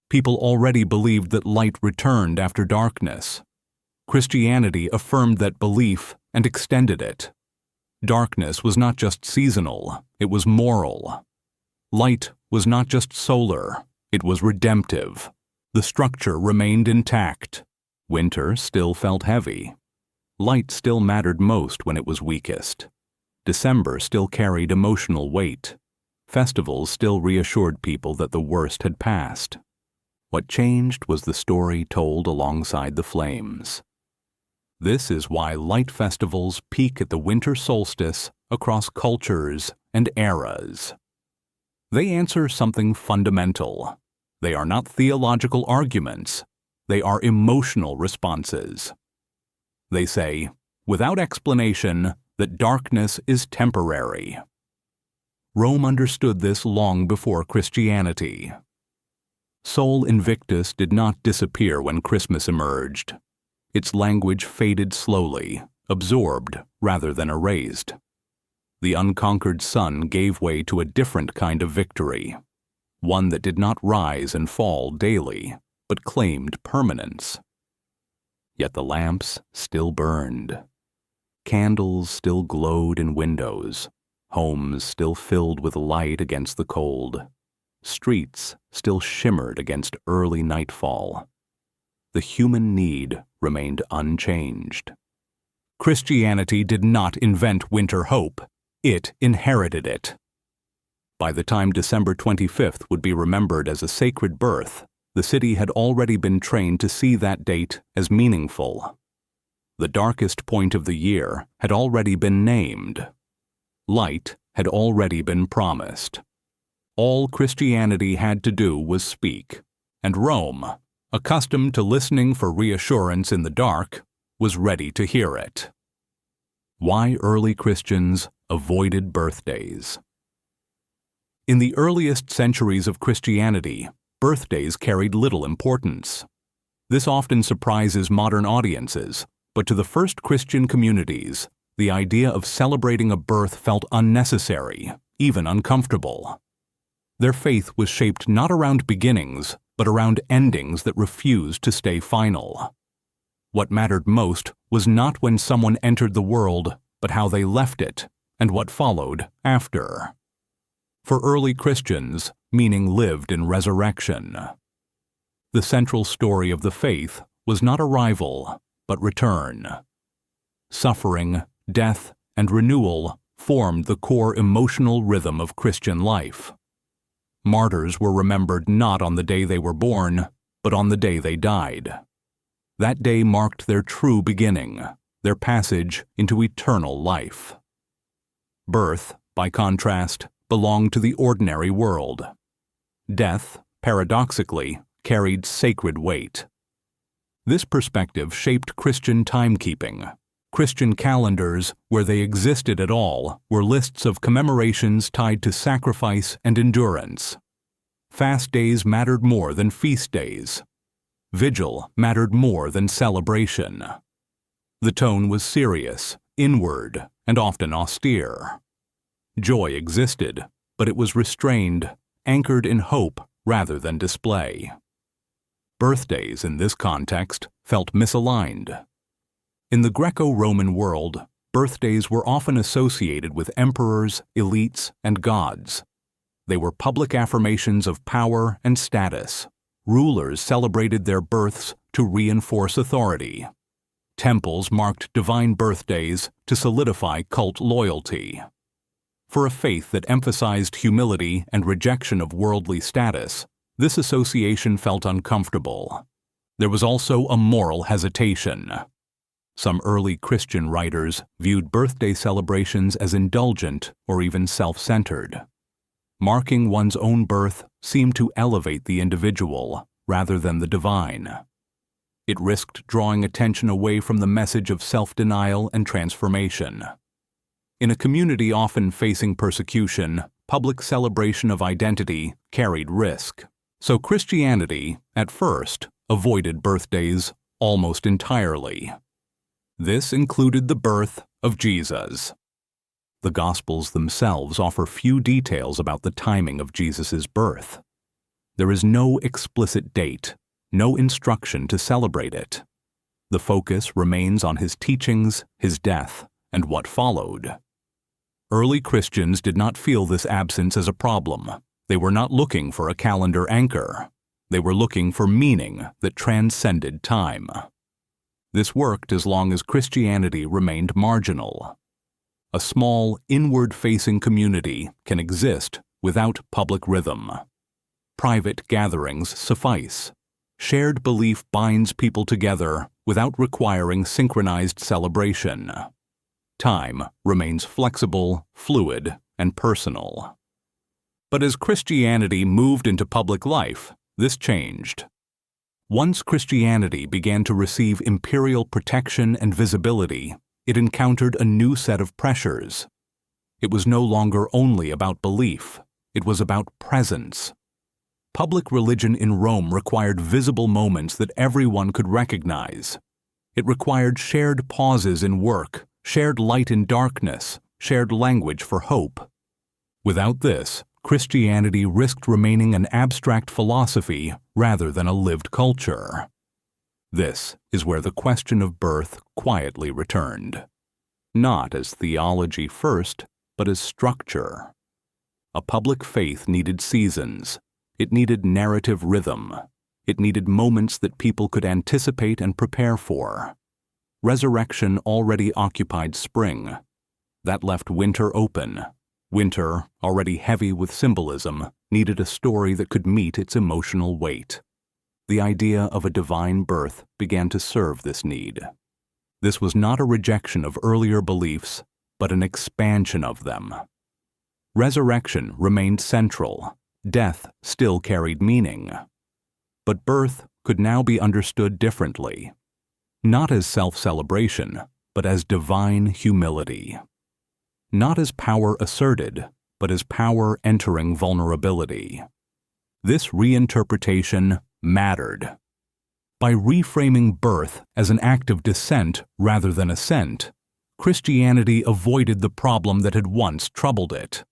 People already believed that light returned after darkness. Christianity affirmed that belief and extended it. Darkness was not just seasonal, it was moral. Light was not just solar, it was redemptive. The structure remained intact. Winter still felt heavy. Light still mattered most when it was weakest. December still carried emotional weight. Festivals still reassured people that the worst had passed. What changed was the story told alongside the flames. This is why light festivals peak at the winter solstice across cultures and eras. They answer something fundamental. They are not theological arguments. They are emotional responses. They say, without explanation, that darkness is temporary. Rome understood this long before Christianity. Sol Invictus did not disappear when Christmas emerged. Its language faded slowly, absorbed rather than erased. The unconquered sun gave way to a different kind of victory, one that did not rise and fall daily, but claimed permanence. Yet the lamps still burned. Candles still glowed in windows, homes still filled with light against the cold, streets still shimmered against early nightfall. The human need remained unchanged. Christianity did not invent winter hope, it inherited it. By the time December 25th would be remembered as a sacred birth, the city had already been trained to see that date as meaningful. The darkest point of the year had already been named. Light had already been promised. All Christianity had to do was speak, and Rome, accustomed to listening for reassurance in the dark, was ready to hear it. Why early Christians avoided birthdays. In the earliest centuries of Christianity, birthdays carried little importance. This often surprises modern audiences, but to the first Christian communities, the idea of celebrating a birth felt unnecessary, even uncomfortable. Their faith was shaped not around beginnings, but around endings that refused to stay final. What mattered most was not when someone entered the world, but how they left it, and what followed after. For early Christians, meaning lived in resurrection. The central story of the faith was not arrival, but return. Suffering, death, and renewal formed the core emotional rhythm of Christian life. Martyrs were remembered not on the day they were born, but on the day they died. That day marked their true beginning, their passage into eternal life. Birth, by contrast, belonged to the ordinary world. Death, paradoxically, carried sacred weight. This perspective shaped Christian timekeeping. Christian calendars, where they existed at all, were lists of commemorations tied to sacrifice and endurance. Fast days mattered more than feast days. Vigil mattered more than celebration. The tone was serious, inward, and often austere. Joy existed, but it was restrained, anchored in hope rather than display. Birthdays, in this context, felt misaligned. In the Greco-Roman world, birthdays were often associated with emperors, elites, and gods. They were public affirmations of power and status. Rulers celebrated their births to reinforce authority. Temples marked divine birthdays to solidify cult loyalty. For a faith that emphasized humility and rejection of worldly status, this association felt uncomfortable. There was also a moral hesitation. Some early Christian writers viewed birthday celebrations as indulgent or even self-centered. Marking one's own birth seemed to elevate the individual rather than the divine. It risked drawing attention away from the message of self-denial and transformation. In a community often facing persecution, public celebration of identity carried risk. So Christianity, at first, avoided birthdays almost entirely. This included the birth of Jesus. The Gospels themselves offer few details about the timing of Jesus' birth. There is no explicit date, no instruction to celebrate it. The focus remains on his teachings, his death, and what followed. Early Christians did not feel this absence as a problem. They were not looking for a calendar anchor. They were looking for meaning that transcended time. This worked as long as Christianity remained marginal. A small, inward-facing community can exist without public rhythm. Private gatherings suffice. Shared belief binds people together without requiring synchronized celebration. Time remains flexible, fluid, and personal. But as Christianity moved into public life, this changed. Once Christianity began to receive imperial protection and visibility, it encountered a new set of pressures. It was no longer only about belief, it was about presence. Public religion in Rome required visible moments that everyone could recognize. It required shared pauses in work, shared light in darkness, shared language for hope. Without this, Christianity risked remaining an abstract philosophy rather than a lived culture. This is where the question of birth quietly returned. Not as theology first, but as structure. A public faith needed seasons. It needed narrative rhythm. It needed moments that people could anticipate and prepare for. Resurrection already occupied spring. That left winter open. Winter, already heavy with symbolism, needed a story that could meet its emotional weight. The idea of a divine birth began to serve this need. This was not a rejection of earlier beliefs, but an expansion of them. Resurrection remained central. Death still carried meaning. But birth could now be understood differently. Not as self-celebration, but as divine humility. Not as power asserted, but as power entering vulnerability. This reinterpretation mattered. By reframing birth as an act of descent rather than ascent, Christianity avoided the problem that had once troubled it.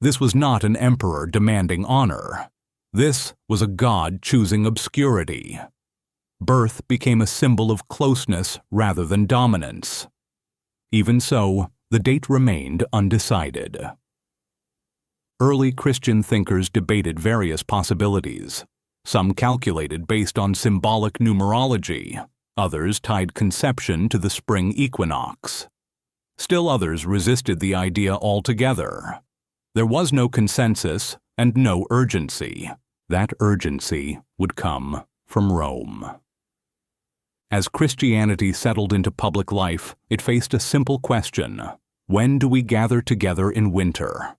This was not an emperor demanding honor. This was a God choosing obscurity. Birth became a symbol of closeness rather than dominance. Even so, the date remained undecided. Early Christian thinkers debated various possibilities. Some calculated based on symbolic numerology. Others tied conception to the spring equinox. Still others resisted the idea altogether. There was no consensus and no urgency. That urgency would come from Rome. As Christianity settled into public life, it faced a simple question: when do we gather together in winter?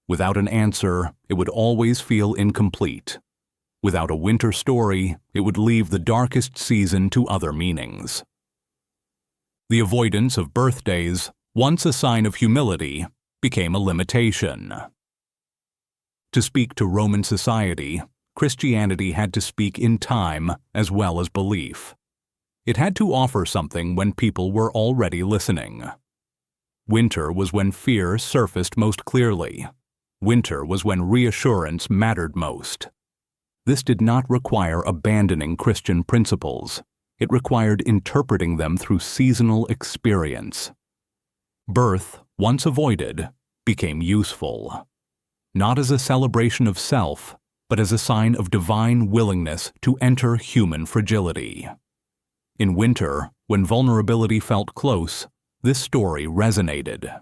Without an answer, it would always feel incomplete. Without a winter story, it would leave the darkest season to other meanings. The avoidance of birthdays, once a sign of humility, became a limitation. To speak to Roman society, Christianity had to speak in time as well as belief. It had to offer something when people were already listening. Winter was when fear surfaced most clearly. Winter was when reassurance mattered most. This did not require abandoning Christian principles. It required interpreting them through seasonal experience. Birth, once avoided, became useful, not as a celebration of self, but as a sign of divine willingness to enter human fragility. In winter, when vulnerability felt close, this story resonated.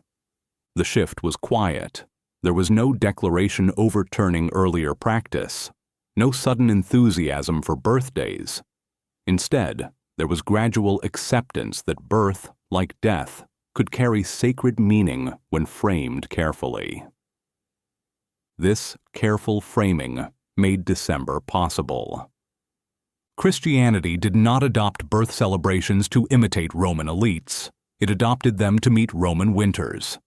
The shift was quiet. There was no declaration overturning earlier practice, no sudden enthusiasm for birthdays. Instead, there was gradual acceptance that birth, like death, could carry sacred meaning when framed carefully. This careful framing made December possible. Christianity did not adopt birth celebrations to imitate Roman elites. It adopted them to meet Roman winters.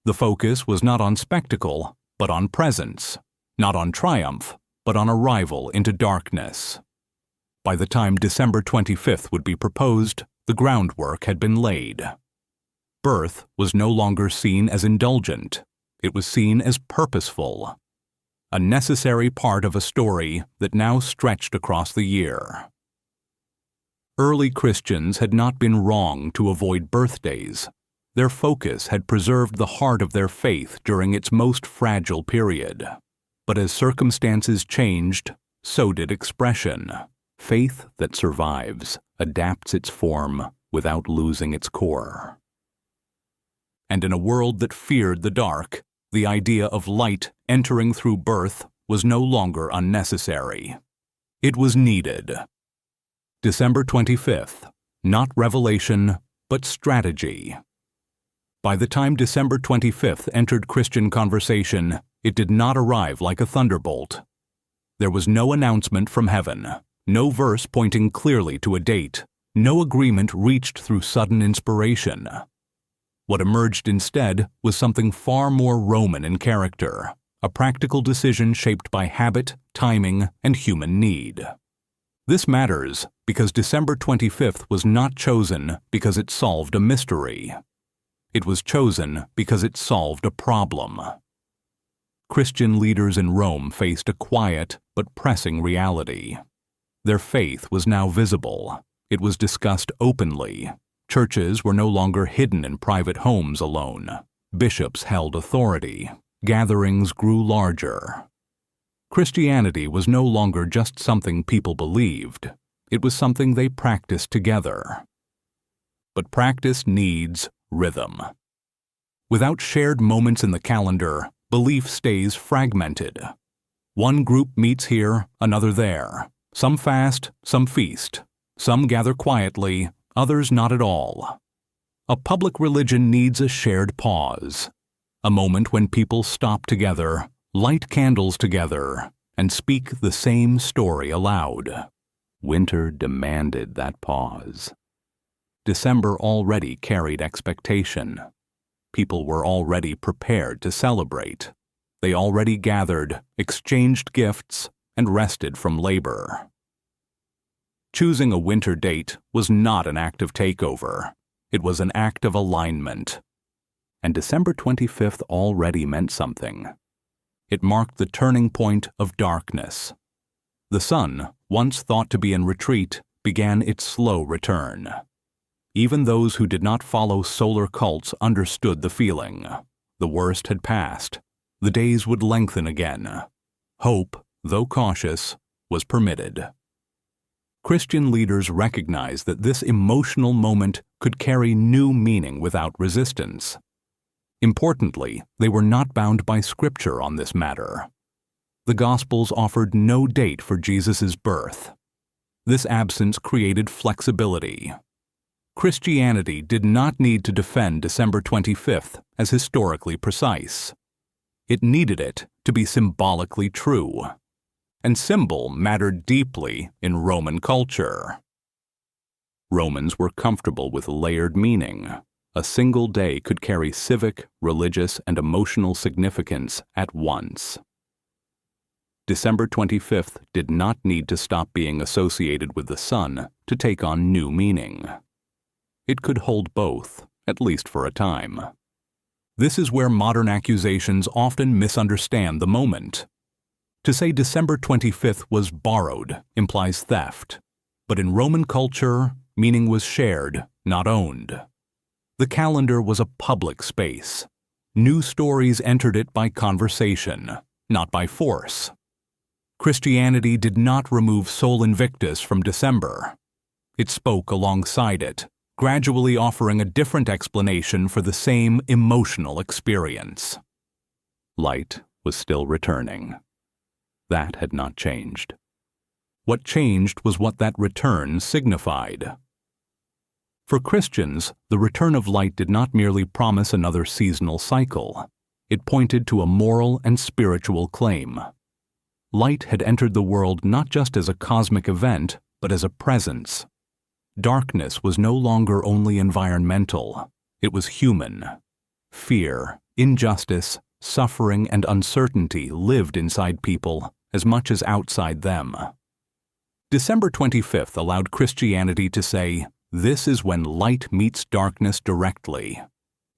The focus was not on spectacle, but on presence, not on triumph, but on arrival into darkness. By the time December 25th would be proposed, the groundwork had been laid. Birth was no longer seen as indulgent. It was seen as purposeful, a necessary part of a story that now stretched across the year. Early Christians had not been wrong to avoid birthdays. Their focus had preserved the heart of their faith during its most fragile period. But as circumstances changed, so did expression. Faith that survives adapts its form without losing its core. And in a world that feared the dark, the idea of light entering through birth was no longer unnecessary. It was needed. December 25th, not revelation, but strategy. By the time December 25th entered Christian conversation, it did not arrive like a thunderbolt. There was no announcement from heaven, no verse pointing clearly to a date, no agreement reached through sudden inspiration. What emerged instead was something far more Roman in character, a practical decision shaped by habit, timing, and human need. This matters because December 25th was not chosen because it solved a mystery. It was chosen because it solved a problem. Christian leaders in Rome faced a quiet but pressing reality. Their faith was now visible. It was discussed openly. Churches were no longer hidden in private homes alone. Bishops held authority. Gatherings grew larger. Christianity was no longer just something people believed. It was something they practiced together. But practice needs rhythm. Without shared moments in the calendar, belief stays fragmented. One group meets here, another there. Some fast, some feast. Some gather quietly, others not at all. A public religion needs a shared pause, a moment when people stop together, light candles together, and speak the same story aloud. Winter demanded that pause. December already carried expectation. People were already prepared to celebrate. They already gathered, exchanged gifts, and rested from labor. Choosing a winter date was not an act of takeover. It was an act of alignment. And December 25th already meant something. It marked the turning point of darkness. The sun, once thought to be in retreat, began its slow return. Even those who did not follow solar cults understood the feeling. The worst had passed. The days would lengthen again. Hope, though cautious, was permitted. Christian leaders recognized that this emotional moment could carry new meaning without resistance. Importantly, they were not bound by Scripture on this matter. The Gospels offered no date for Jesus' birth. This absence created flexibility. Christianity did not need to defend December 25th as historically precise. It needed it to be symbolically true. And symbol mattered deeply in Roman culture. Romans were comfortable with layered meaning. A single day could carry civic, religious, and emotional significance at once. December 25th did not need to stop being associated with the sun to take on new meaning. It could hold both, at least for a time. This is where modern accusations often misunderstand the moment. To say December 25th was borrowed implies theft, but in Roman culture, meaning was shared, not owned. The calendar was a public space. New stories entered it by conversation, not by force. Christianity did not remove Sol Invictus from December. It spoke alongside it, gradually offering a different explanation for the same emotional experience. Light was still returning. That had not changed. What changed was what that return signified. For Christians, the return of light did not merely promise another seasonal cycle. It pointed to a moral and spiritual claim. Light had entered the world not just as a cosmic event, but as a presence. Darkness was no longer only environmental. It was human. Fear, injustice, suffering, and uncertainty lived inside people as much as outside them. December 25th allowed Christianity to say, "This is when light meets darkness directly."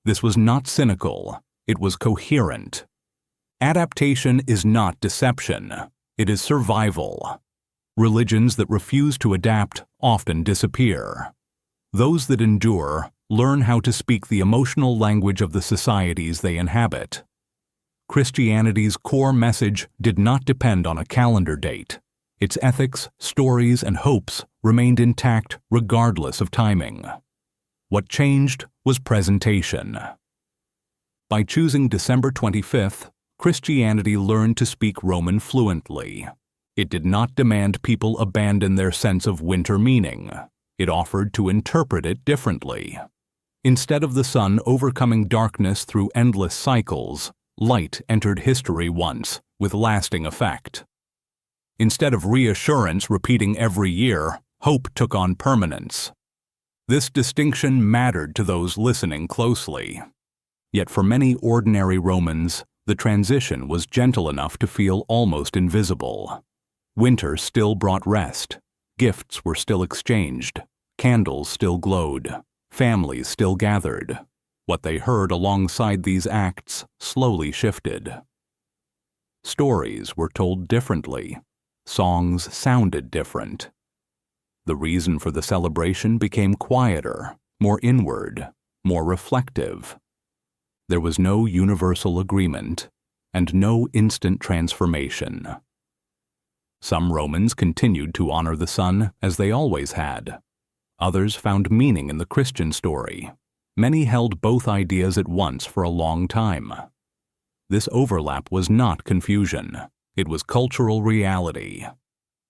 This was not cynical. It was coherent. Adaptation is not deception. It is survival. Religions that refuse to adapt often disappear. Those that endure learn how to speak the emotional language of the societies they inhabit. Christianity's core message did not depend on a calendar date. Its ethics, stories, and hopes remained intact regardless of timing. What changed was presentation. By choosing December 25th, Christianity learned to speak Roman fluently. It did not demand people abandon their sense of winter meaning. It offered to interpret it differently. Instead of the sun overcoming darkness through endless cycles, light entered history once, with lasting effect. Instead of reassurance repeating every year, hope took on permanence. This distinction mattered to those listening closely. Yet for many ordinary Romans, the transition was gentle enough to feel almost invisible. Winter still brought rest. Gifts were still exchanged. Candles still glowed. Families still gathered. What they heard alongside these acts slowly shifted. Stories were told differently. Songs sounded different. The reason for the celebration became quieter, more inward, more reflective. There was no universal agreement, and no instant transformation. Some Romans continued to honor the sun as they always had. Others found meaning in the Christian story. Many held both ideas at once for a long time. This overlap was not confusion. It was cultural reality.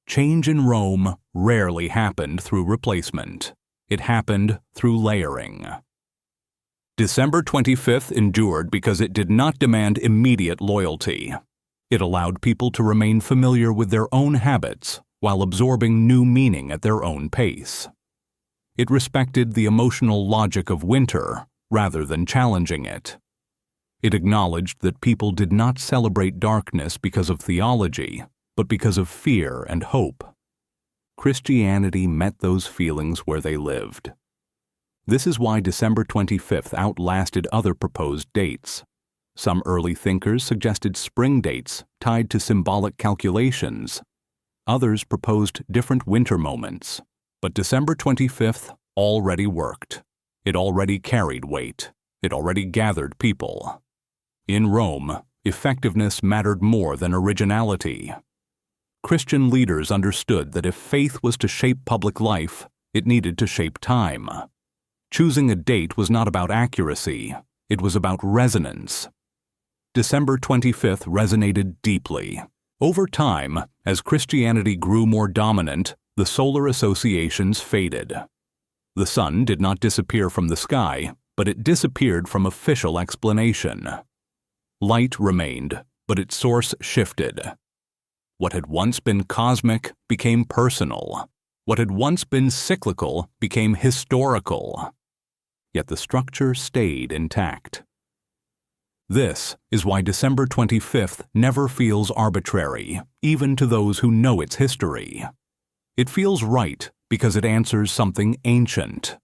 Change in Rome rarely happened through replacement. It happened through layering. December 25th endured because it did not demand immediate loyalty. It allowed people to remain familiar with their own habits while absorbing new meaning at their own pace. It respected the emotional logic of winter rather than challenging it. It acknowledged that people did not celebrate darkness because of theology, but because of fear and hope. Christianity met those feelings where they lived. This is why December 25th outlasted other proposed dates. Some early thinkers suggested spring dates tied to symbolic calculations. Others proposed different winter moments. But December 25th already worked. It already carried weight. It already gathered people. In Rome, effectiveness mattered more than originality. Christian leaders understood that if faith was to shape public life, it needed to shape time. Choosing a date was not about accuracy, it was about resonance. December 25th resonated deeply. Over time, as Christianity grew more dominant, the solar associations faded. The sun did not disappear from the sky, but it disappeared from official explanation. Light remained, but its source shifted. What had once been cosmic became personal. What had once been cyclical became historical. Yet the structure stayed intact. This is why December 25th never feels arbitrary, even to those who know its history. It feels right because it answers something ancient.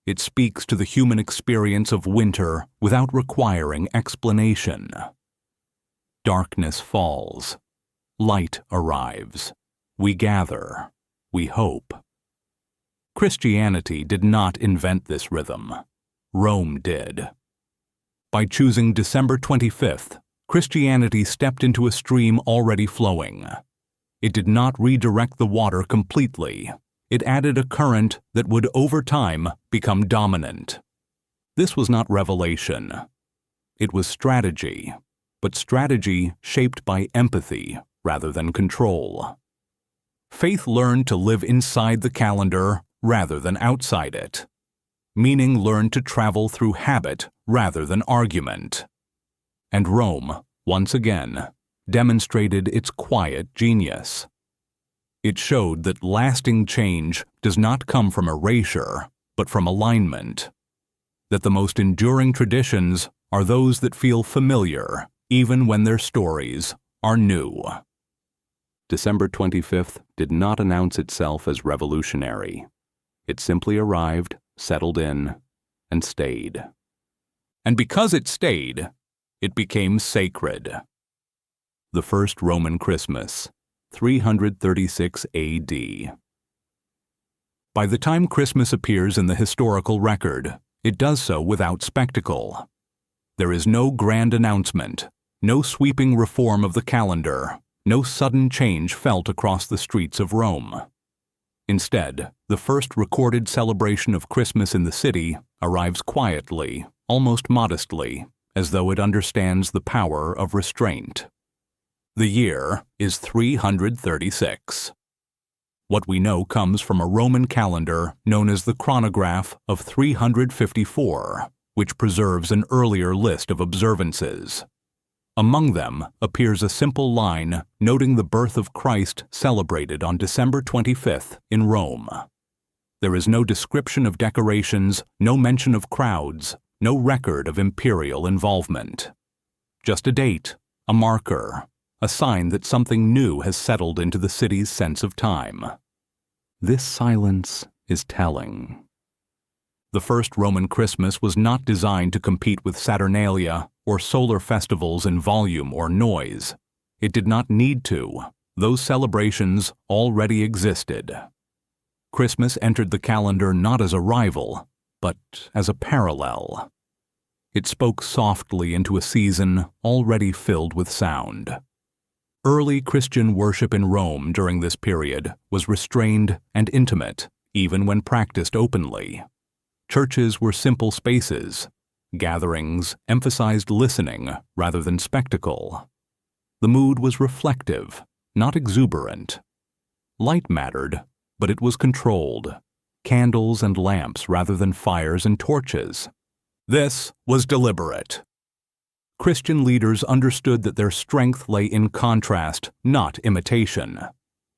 It speaks to the human experience of winter without requiring explanation. Darkness falls. Light arrives. We gather. We hope. Christianity did not invent this rhythm. Rome did. By choosing December 25th, Christianity stepped into a stream already flowing. It did not redirect the water completely. It added a current that would, over time, become dominant. This was not revelation. It was strategy, but strategy shaped by empathy rather than control. Faith learned to live inside the calendar rather than outside it. Meaning learned to travel through habit rather than argument. And Rome, once again, demonstrated its quiet genius. It showed that lasting change does not come from erasure, but from alignment. That the most enduring traditions are those that feel familiar, even when their stories are new. December 25th did not announce itself as revolutionary. It simply arrived, settled in, and stayed. And because it stayed, it became sacred. The first Roman Christmas, 336 AD. By the time Christmas appears in the historical record, it does so without spectacle. There is no grand announcement, no sweeping reform of the calendar, no sudden change felt across the streets of Rome. Instead, the first recorded celebration of Christmas in the city arrives quietly, almost modestly, as though it understands the power of restraint. The year is 336. What we know comes from a Roman calendar known as the chronograph of 354, which preserves an earlier list of observances. Among them appears a simple line noting the birth of Christ celebrated on December 25th in Rome. There is no description of decorations, no mention of crowds, no record of imperial involvement. Just a date, a marker, a sign that something new has settled into the city's sense of time. This silence is telling. The first Roman Christmas was not designed to compete with Saturnalia or solar festivals in volume or noise. It did not need to. Those celebrations already existed. Christmas entered the calendar not as a rival, but as a parallel. It spoke softly into a season already filled with sound. Early Christian worship in Rome during this period was restrained and intimate, even when practiced openly. Churches were simple spaces. Gatherings emphasized listening rather than spectacle. The mood was reflective, not exuberant. Light mattered, but it was controlled. Candles and lamps rather than fires and torches. This was deliberate. Christian leaders understood that their strength lay in contrast, not imitation.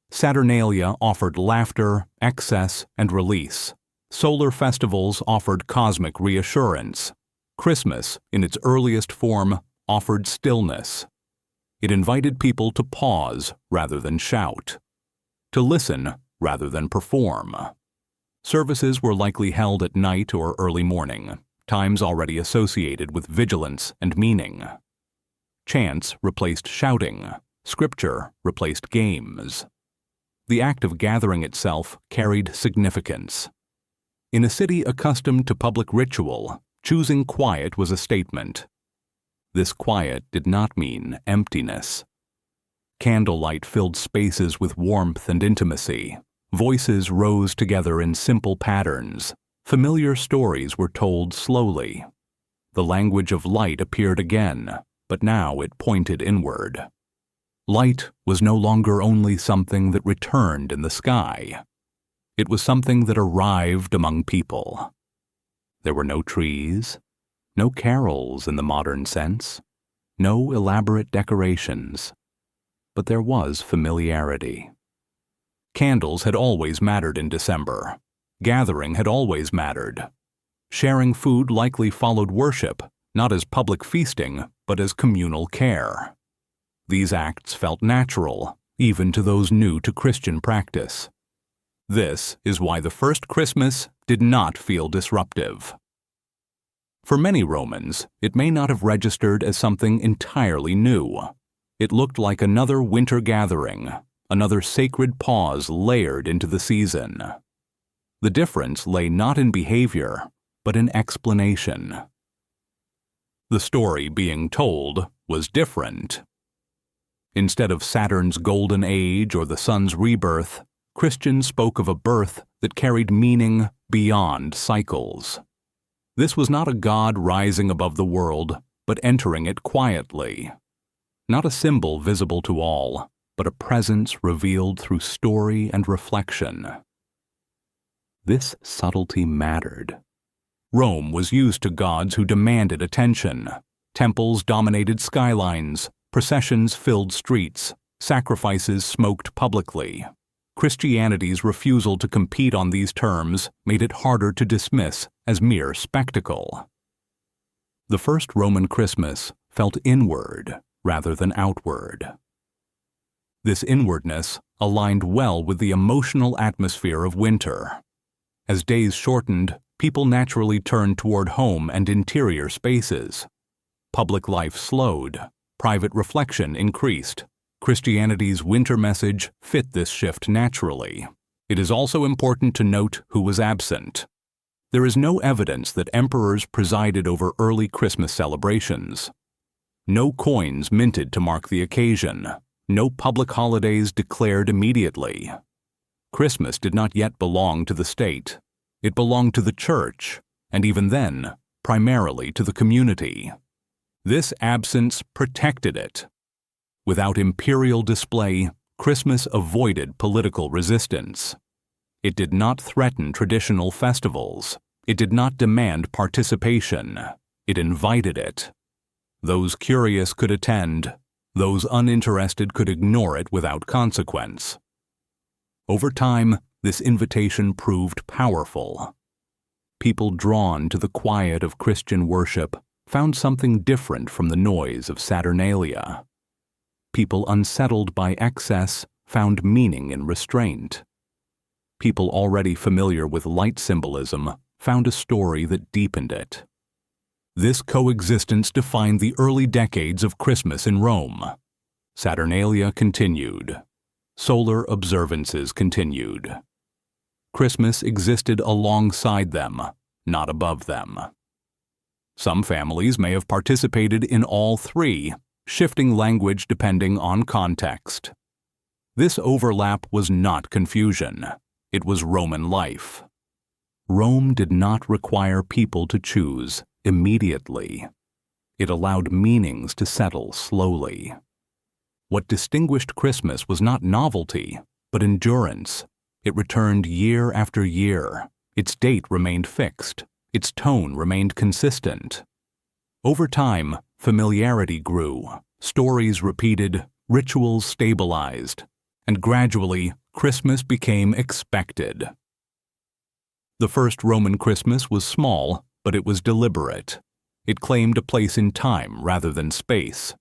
Saturnalia offered laughter, excess, and release. Solar festivals offered cosmic reassurance. Christmas, in its earliest form, offered stillness. It invited people to pause rather than shout, to listen rather than perform. Services were likely held at night or early morning, times already associated with vigilance and meaning. Chants replaced shouting. Scripture replaced games. The act of gathering itself carried significance. In a city accustomed to public ritual, choosing quiet was a statement. This quiet did not mean emptiness. Candlelight filled spaces with warmth and intimacy. Voices rose together in simple patterns. Familiar stories were told slowly. The language of light appeared again, but now it pointed inward. Light was no longer only something that returned in the sky. It was something that arrived among people. There were no trees, no carols in the modern sense, no elaborate decorations, but there was familiarity. Candles had always mattered in December. Gathering had always mattered. Sharing food likely followed worship, not as public feasting, but as communal care. These acts felt natural, even to those new to Christian practice. This is why the first Christmas did not feel disruptive. For many Romans, it may not have registered as something entirely new. It looked like another winter gathering, another sacred pause layered into the season. The difference lay not in behavior, but in explanation. The story being told was different. Instead of Saturn's golden age or the sun's rebirth, Christians spoke of a birth that carried meaning beyond cycles. This was not a god rising above the world, but entering it quietly. Not a symbol visible to all, but a presence revealed through story and reflection. This subtlety mattered. Rome was used to gods who demanded attention. Temples dominated skylines, processions filled streets, sacrifices smoked publicly. Christianity's refusal to compete on these terms made it harder to dismiss as mere spectacle. The first Roman Christmas felt inward rather than outward. This inwardness aligned well with the emotional atmosphere of winter. As days shortened, people naturally turned toward home and interior spaces. Public life slowed, private reflection increased. Christianity's winter message fit this shift naturally. It is also important to note who was absent. There is no evidence that emperors presided over early Christmas celebrations. No coins minted to mark the occasion. No public holidays declared immediately. Christmas did not yet belong to the state. It belonged to the church, and even then, primarily to the community. This absence protected it. Without imperial display, Christmas avoided political resistance. It did not threaten traditional festivals. It did not demand participation. It invited it. Those curious could attend. Those uninterested could ignore it without consequence. Over time, this invitation proved powerful. People drawn to the quiet of Christian worship found something different from the noise of Saturnalia. People unsettled by excess found meaning in restraint. People already familiar with light symbolism found a story that deepened it. This coexistence defined the early decades of Christmas in Rome. Saturnalia continued. Solar observances continued. Christmas existed alongside them, not above them. Some families may have participated in all three, shifting language depending on context. This overlap was not confusion. It was Roman life. Rome did not require people to choose immediately. It allowed meanings to settle slowly. What distinguished Christmas was not novelty, but endurance. It returned year after year. Its date remained fixed. Its tone remained consistent. Over time, familiarity grew, stories repeated, rituals stabilized, and gradually, Christmas became expected. The first Roman Christmas was small, but it was deliberate. It claimed a place in time rather than space.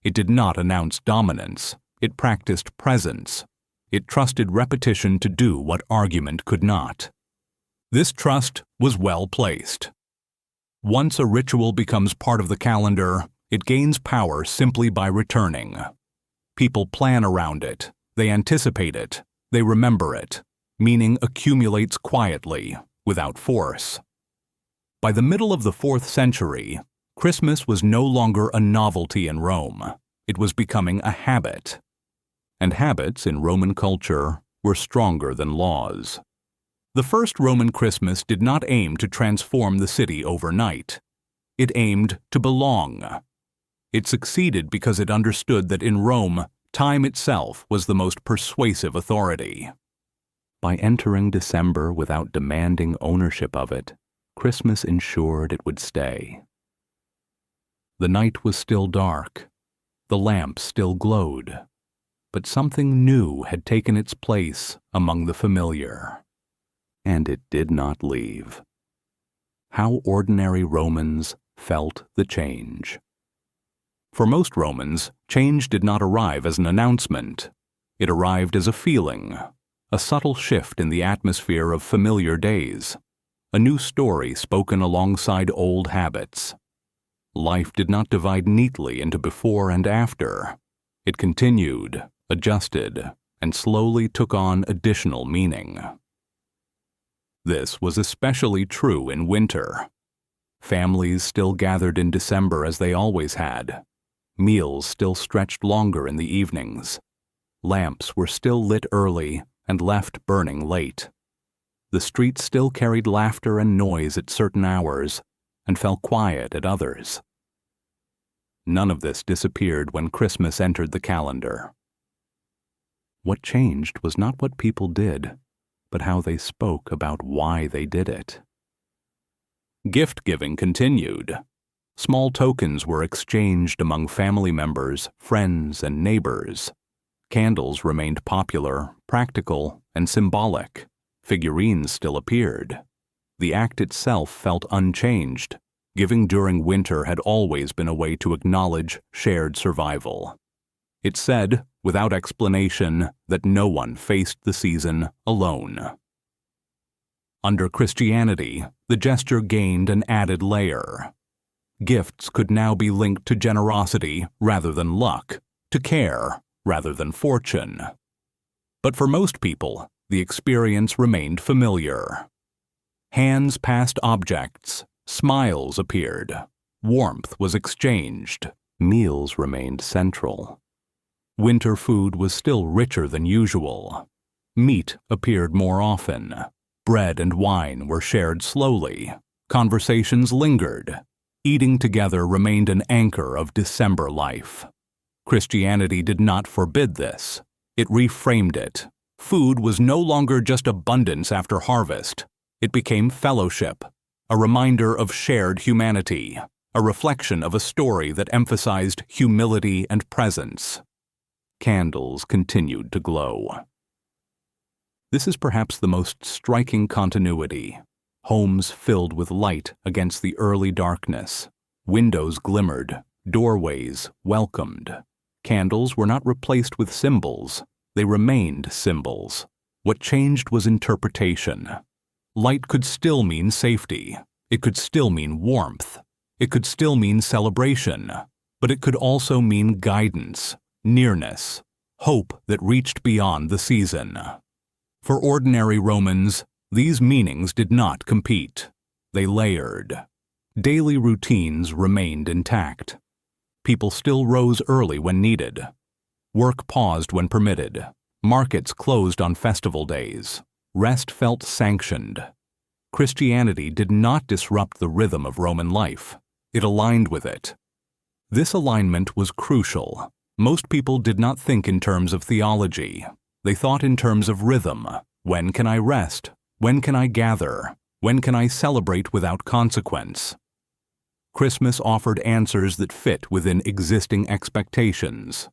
It did not announce dominance. It practiced presence. It trusted repetition to do what argument could not. This trust was well placed. Once a ritual becomes part of the calendar, it gains power simply by returning. People plan around it. They anticipate it. They remember it. Meaning accumulates quietly, without force. By the middle of the 4th century, Christmas was no longer a novelty in Rome. It was becoming a habit. And habits in Roman culture were stronger than laws. The first Roman Christmas did not aim to transform the city overnight. It aimed to belong. It succeeded because it understood that in Rome, time itself was the most persuasive authority. By entering December without demanding ownership of it, Christmas ensured it would stay. The night was still dark. The lamps still glowed. but something new had taken its place among the familiar. And it did not leave. How ordinary Romans felt the change. For most Romans, change did not arrive as an announcement. It arrived as a feeling, a subtle shift in the atmosphere of familiar days, a new story spoken alongside old habits. Life did not divide neatly into before and after. It continued, adjusted, and slowly took on additional meaning. This was especially true in winter. Families still gathered in December as they always had. Meals still stretched longer in the evenings. Lamps were still lit early and left burning late. The streets still carried laughter and noise at certain hours and fell quiet at others. None of this disappeared when Christmas entered the calendar. What changed was not what people did, but how they spoke about why they did it. Gift-giving continued. Small tokens were exchanged among family members, friends, and neighbors. Candles remained popular, practical, and symbolic. Figurines still appeared. The act itself felt unchanged. Giving during winter had always been a way to acknowledge shared survival. It said, without explanation, that no one faced the season alone. Under Christianity, the gesture gained an added layer. Gifts could now be linked to generosity rather than luck, to care rather than fortune. But for most people, the experience remained familiar. Hands passed objects, smiles appeared, warmth was exchanged, meals remained central. Winter food was still richer than usual. Meat appeared more often. Bread and wine were shared slowly. Conversations lingered. Eating together remained an anchor of December life. Christianity did not forbid this. It reframed it. Food was no longer just abundance after harvest. It became fellowship, a reminder of shared humanity, a reflection of a story that emphasized humility and presence. Candles continued to glow. This is perhaps the most striking continuity. Homes filled with light against the early darkness. Windows glimmered, doorways welcomed. Candles were not replaced with symbols. They remained symbols. What changed was interpretation. Light could still mean safety. It could still mean warmth. It could still mean celebration. But it could also mean guidance, nearness, hope that reached beyond the season. For ordinary Romans, these meanings did not compete. They layered. Daily routines remained intact. People still rose early when needed. Work paused when permitted. Markets closed on festival days. Rest felt sanctioned. Christianity did not disrupt the rhythm of Roman life. It aligned with it. This alignment was crucial. Most people did not think in terms of theology. They thought in terms of rhythm. When can I rest? When can I gather? When can I celebrate without consequence? Christmas offered answers that fit within existing expectations.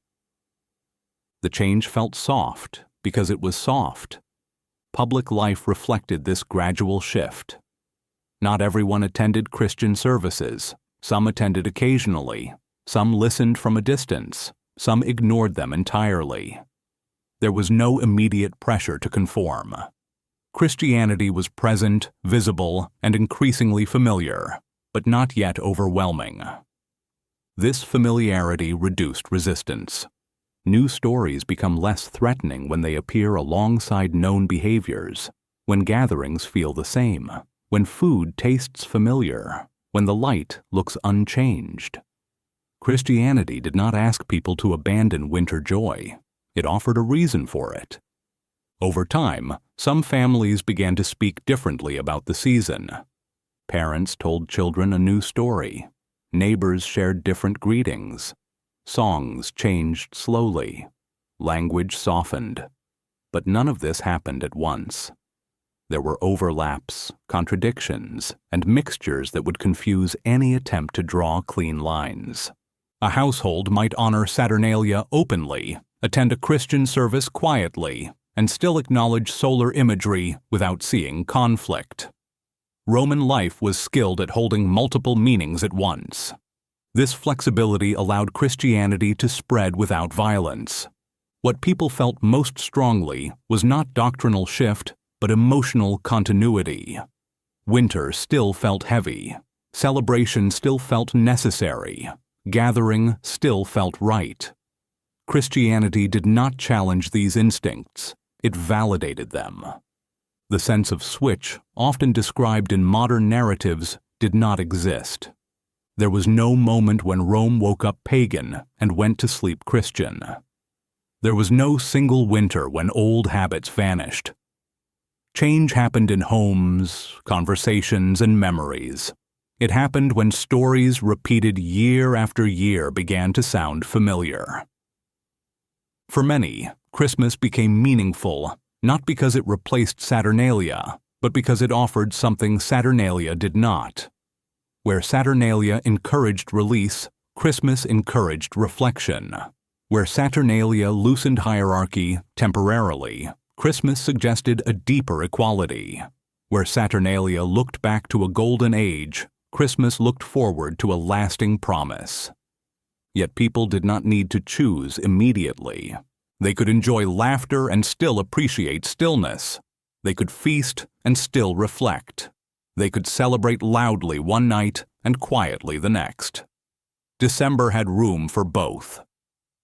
The change felt soft because it was soft. Public life reflected this gradual shift. Not everyone attended Christian services. Some attended occasionally. Some listened from a distance. Some ignored them entirely. There was no immediate pressure to conform. Christianity was present, visible, and increasingly familiar, but not yet overwhelming. This familiarity reduced resistance. New stories become less threatening when they appear alongside known behaviors, when gatherings feel the same, when food tastes familiar, when the light looks unchanged. Christianity did not ask people to abandon winter joy. It offered a reason for it. Over time, some families began to speak differently about the season. Parents told children a new story. Neighbors shared different greetings. Songs changed slowly. Language softened. But none of this happened at once. There were overlaps, contradictions, and mixtures that would confuse any attempt to draw clean lines. A household might honor Saturnalia openly attend a Christian service quietly, and still acknowledge solar imagery without seeing conflict. Roman life was skilled at holding multiple meanings at once. This flexibility allowed Christianity to spread without violence. What people felt most strongly was not doctrinal shift, but emotional continuity. Winter still felt heavy. Celebration still felt necessary. Gathering still felt right. Christianity did not challenge these instincts. It validated them. The sense of switch, often described in modern narratives, did not exist. There was no moment when Rome woke up pagan and went to sleep Christian. There was no single winter when old habits vanished. Change happened in homes, conversations, and memories. It happened when stories repeated year after year began to sound familiar. For many, Christmas became meaningful not because it replaced Saturnalia, but because it offered something Saturnalia did not. Where Saturnalia encouraged release, Christmas encouraged reflection. Where Saturnalia loosened hierarchy temporarily, Christmas suggested a deeper equality. Where Saturnalia looked back to a golden age, Christmas looked forward to a lasting promise. Yet people did not need to choose immediately. They could enjoy laughter and still appreciate stillness. They could feast and still reflect. They could celebrate loudly one night and quietly the next. December had room for both.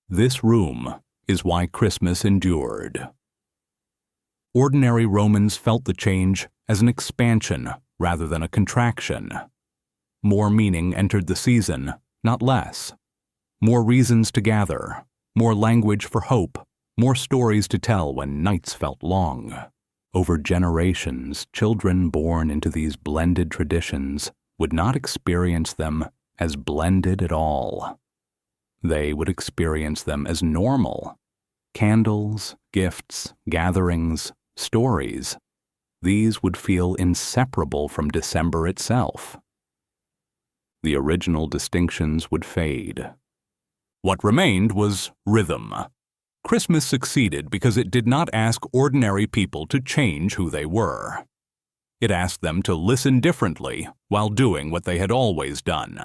This room is why Christmas endured. Ordinary Romans felt the change as an expansion rather than a contraction. More meaning entered the season, not less. More reasons to gather, more language for hope, more stories to tell when nights felt long. Over generations, children born into these blended traditions would not experience them as blended at all. They would experience them as normal. Candles, gifts, gatherings, stories. These would feel inseparable from December itself. The original distinctions would fade. What remained was rhythm. Christmas succeeded because it did not ask ordinary people to change who they were. It asked them to listen differently while doing what they had always done.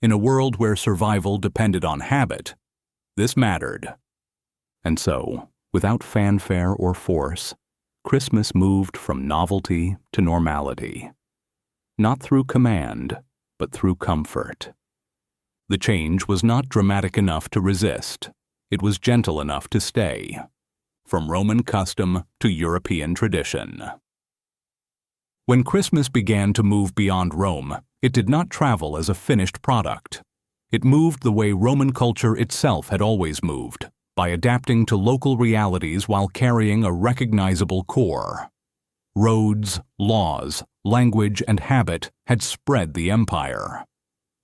In a world where survival depended on habit, this mattered. And so, without fanfare or force, Christmas moved from novelty to normality. Not through command, but through comfort. The change was not dramatic enough to resist. It was gentle enough to stay. From Roman custom to European tradition. When Christmas began to move beyond Rome, it did not travel as a finished product. It moved the way Roman culture itself had always moved, by adapting to local realities while carrying a recognizable core. Roads, laws, language, and habit had spread the empire.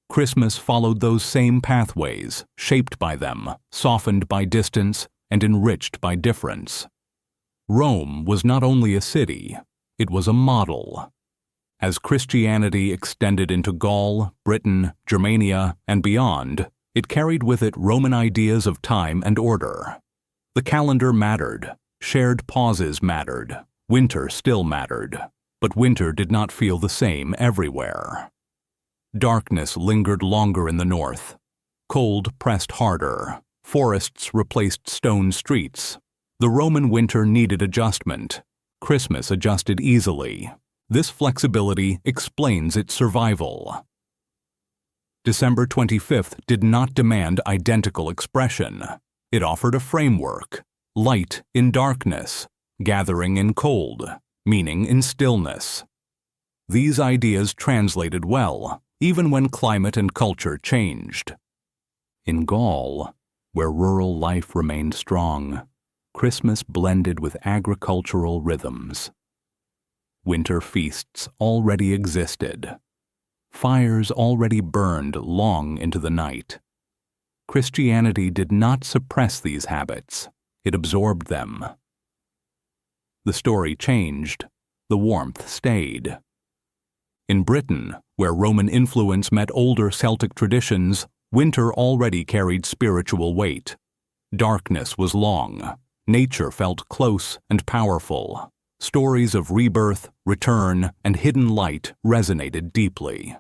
Christmas followed those same pathways, shaped by them, softened by distance, and enriched by difference. Rome was not only a city, it was a model. As Christianity extended into Gaul, Britain, Germania, and beyond, it carried with it Roman ideas of time and order. The calendar mattered, shared pauses mattered, winter still mattered, but winter did not feel the same everywhere. Darkness lingered longer in the north. Cold pressed harder. Forests replaced stone streets. The Roman winter needed adjustment. Christmas adjusted easily. This flexibility explains its survival. December 25th did not demand identical expression. It offered a framework: light in darkness, gathering in cold, meaning in stillness. These ideas translated well, even when climate and culture changed. In Gaul, where rural life remained strong, Christmas blended with agricultural rhythms. Winter feasts already existed. Fires already burned long into the night. Christianity did not suppress these habits. It absorbed them. The story changed. The warmth stayed. In Britain, where Roman influence met older Celtic traditions, winter already carried spiritual weight. Darkness was long. Nature felt close and powerful. Stories of rebirth, return, and hidden light resonated deeply.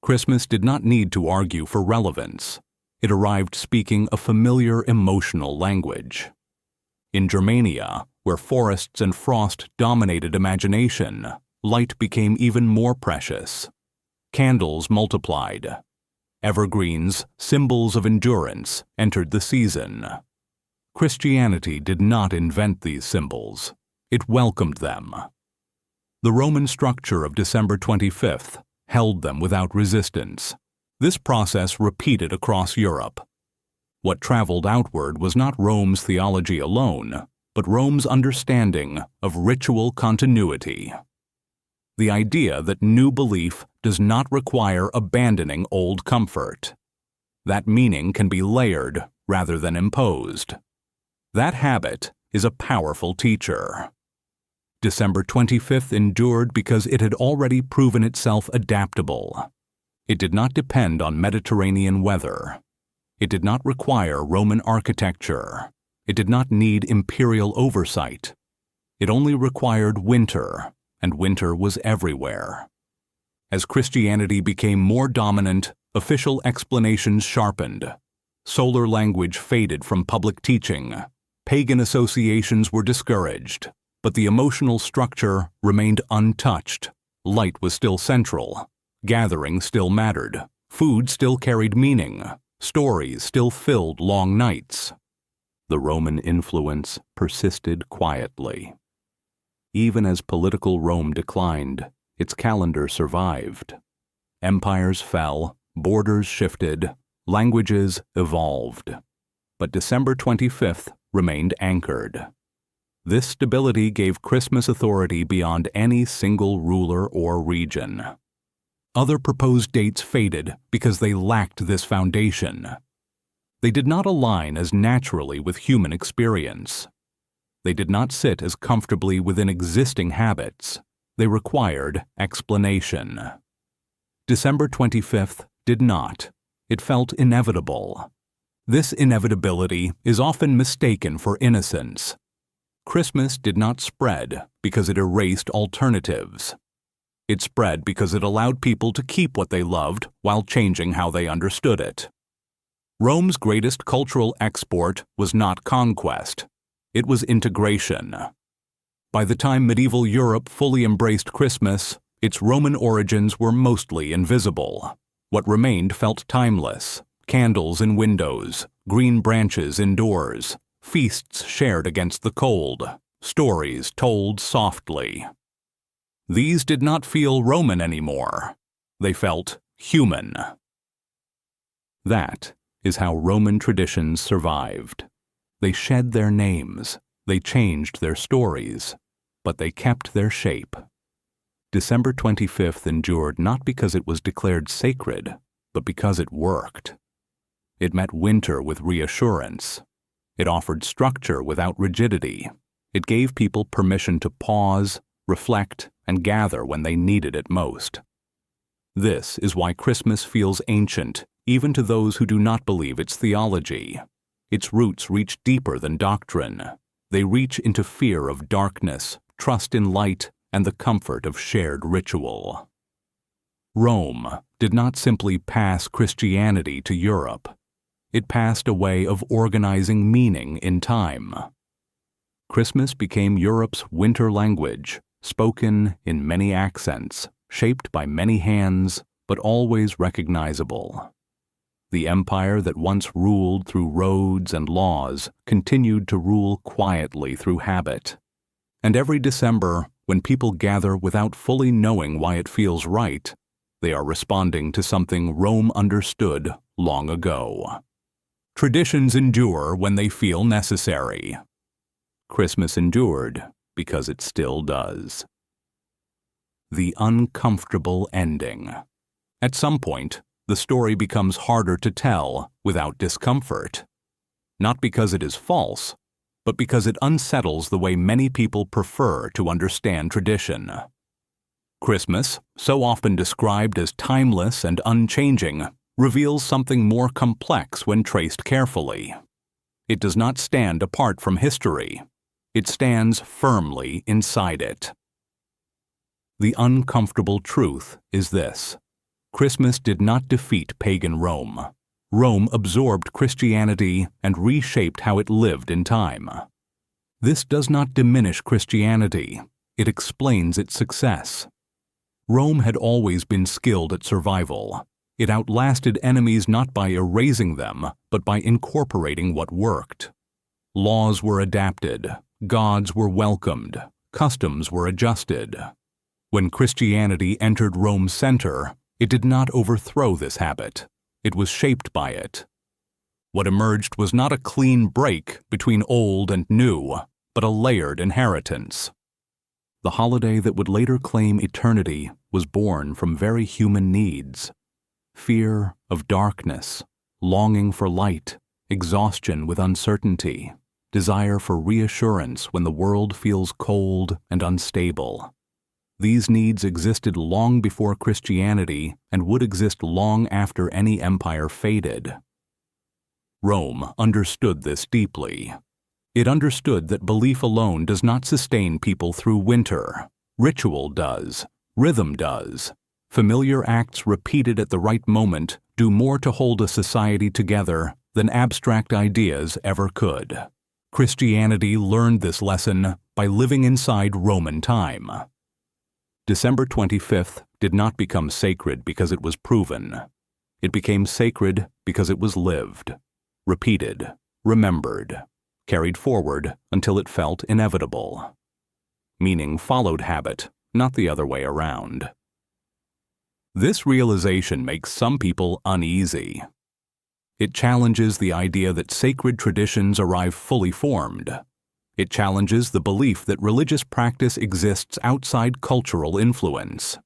Christmas did not need to argue for relevance. It arrived speaking a familiar emotional language. In Germania, where forests and frost dominated imagination, light became even more precious. Candles multiplied. Evergreens, symbols of endurance, entered the season. Christianity did not invent these symbols. It welcomed them. The Roman structure of December 25th held them without resistance. This process repeated across Europe. What traveled outward was not Rome's theology alone, but Rome's understanding of ritual continuity. The idea that new belief does not require abandoning old comfort. That meaning can be layered rather than imposed. That habit is a powerful teacher. December 25th endured because it had already proven itself adaptable. It did not depend on Mediterranean weather. It did not require Roman architecture. It did not need imperial oversight. It only required winter, and winter was everywhere. As Christianity became more dominant, official explanations sharpened. Solar language faded from public teaching. Pagan associations were discouraged, but the emotional structure remained untouched. Light was still central. Gathering still mattered. Food still carried meaning. Stories still filled long nights. The Roman influence persisted quietly. Even as political Rome declined, its calendar survived. Empires fell, borders shifted, languages evolved. But December 25th remained anchored. This stability gave Christmas authority beyond any single ruler or region. Other proposed dates faded because they lacked this foundation. They did not align as naturally with human experience. They did not sit as comfortably within existing habits. They required explanation. December 25th did not. It felt inevitable. This inevitability is often mistaken for innocence. Christmas did not spread because it erased alternatives. It spread because it allowed people to keep what they loved while changing how they understood it. Rome's greatest cultural export was not conquest. It was integration. By the time medieval Europe fully embraced Christmas, its Roman origins were mostly invisible. What remained felt timeless: candles in windows, green branches indoors, feasts shared against the cold, stories told softly. These did not feel Roman anymore. They felt human. That is how Roman traditions survived. They shed their names, they changed their stories, but they kept their shape. December 25th endured not because it was declared sacred, but because it worked. It met winter with reassurance. It offered structure without rigidity. It gave people permission to pause, reflect, and gather when they needed it most. This is why Christmas feels ancient, even to those who do not believe its theology. Its roots reach deeper than doctrine. They reach into fear of darkness, trust in light, and the comfort of shared ritual. Rome did not simply pass Christianity to Europe. It passed a way of organizing meaning in time. Christmas became Europe's winter language, spoken in many accents, shaped by many hands, but always recognizable. The empire that once ruled through roads and laws continued to rule quietly through habit. And every December, when people gather without fully knowing why it feels right, they are responding to something Rome understood long ago. Traditions endure when they feel necessary. Christmas endured because it still does. The uncomfortable ending. At some point, the story becomes harder to tell without discomfort. Not because it is false, but because it unsettles the way many people prefer to understand tradition. Christmas, so often described as timeless and unchanging, reveals something more complex when traced carefully. It does not stand apart from history. It stands firmly inside it. The uncomfortable truth is this: Christmas did not defeat pagan Rome. Rome absorbed Christianity and reshaped how it lived in time. This does not diminish Christianity. It explains its success. Rome had always been skilled at survival. It outlasted enemies not by erasing them, but by incorporating what worked. Laws were adapted, gods were welcomed, customs were adjusted. When Christianity entered Rome's center, it did not overthrow this habit. It was shaped by it. What emerged was not a clean break between old and new, but a layered inheritance. The holiday that would later claim eternity was born from very human needs: fear of darkness, longing for light, exhaustion with uncertainty, desire for reassurance when the world feels cold and unstable. These needs existed long before Christianity and would exist long after any empire faded. Rome understood this deeply. It understood that belief alone does not sustain people through winter. Ritual does. Rhythm does. Familiar acts repeated at the right moment do more to hold a society together than abstract ideas ever could. Christianity learned this lesson by living inside Roman time. December 25th did not become sacred because it was proven. It became sacred because it was lived, repeated, remembered, carried forward until it felt inevitable. Meaning followed habit, not the other way around. This realization makes some people uneasy. It challenges the idea that sacred traditions arrive fully formed. It challenges the belief that religious practice exists outside cultural influence.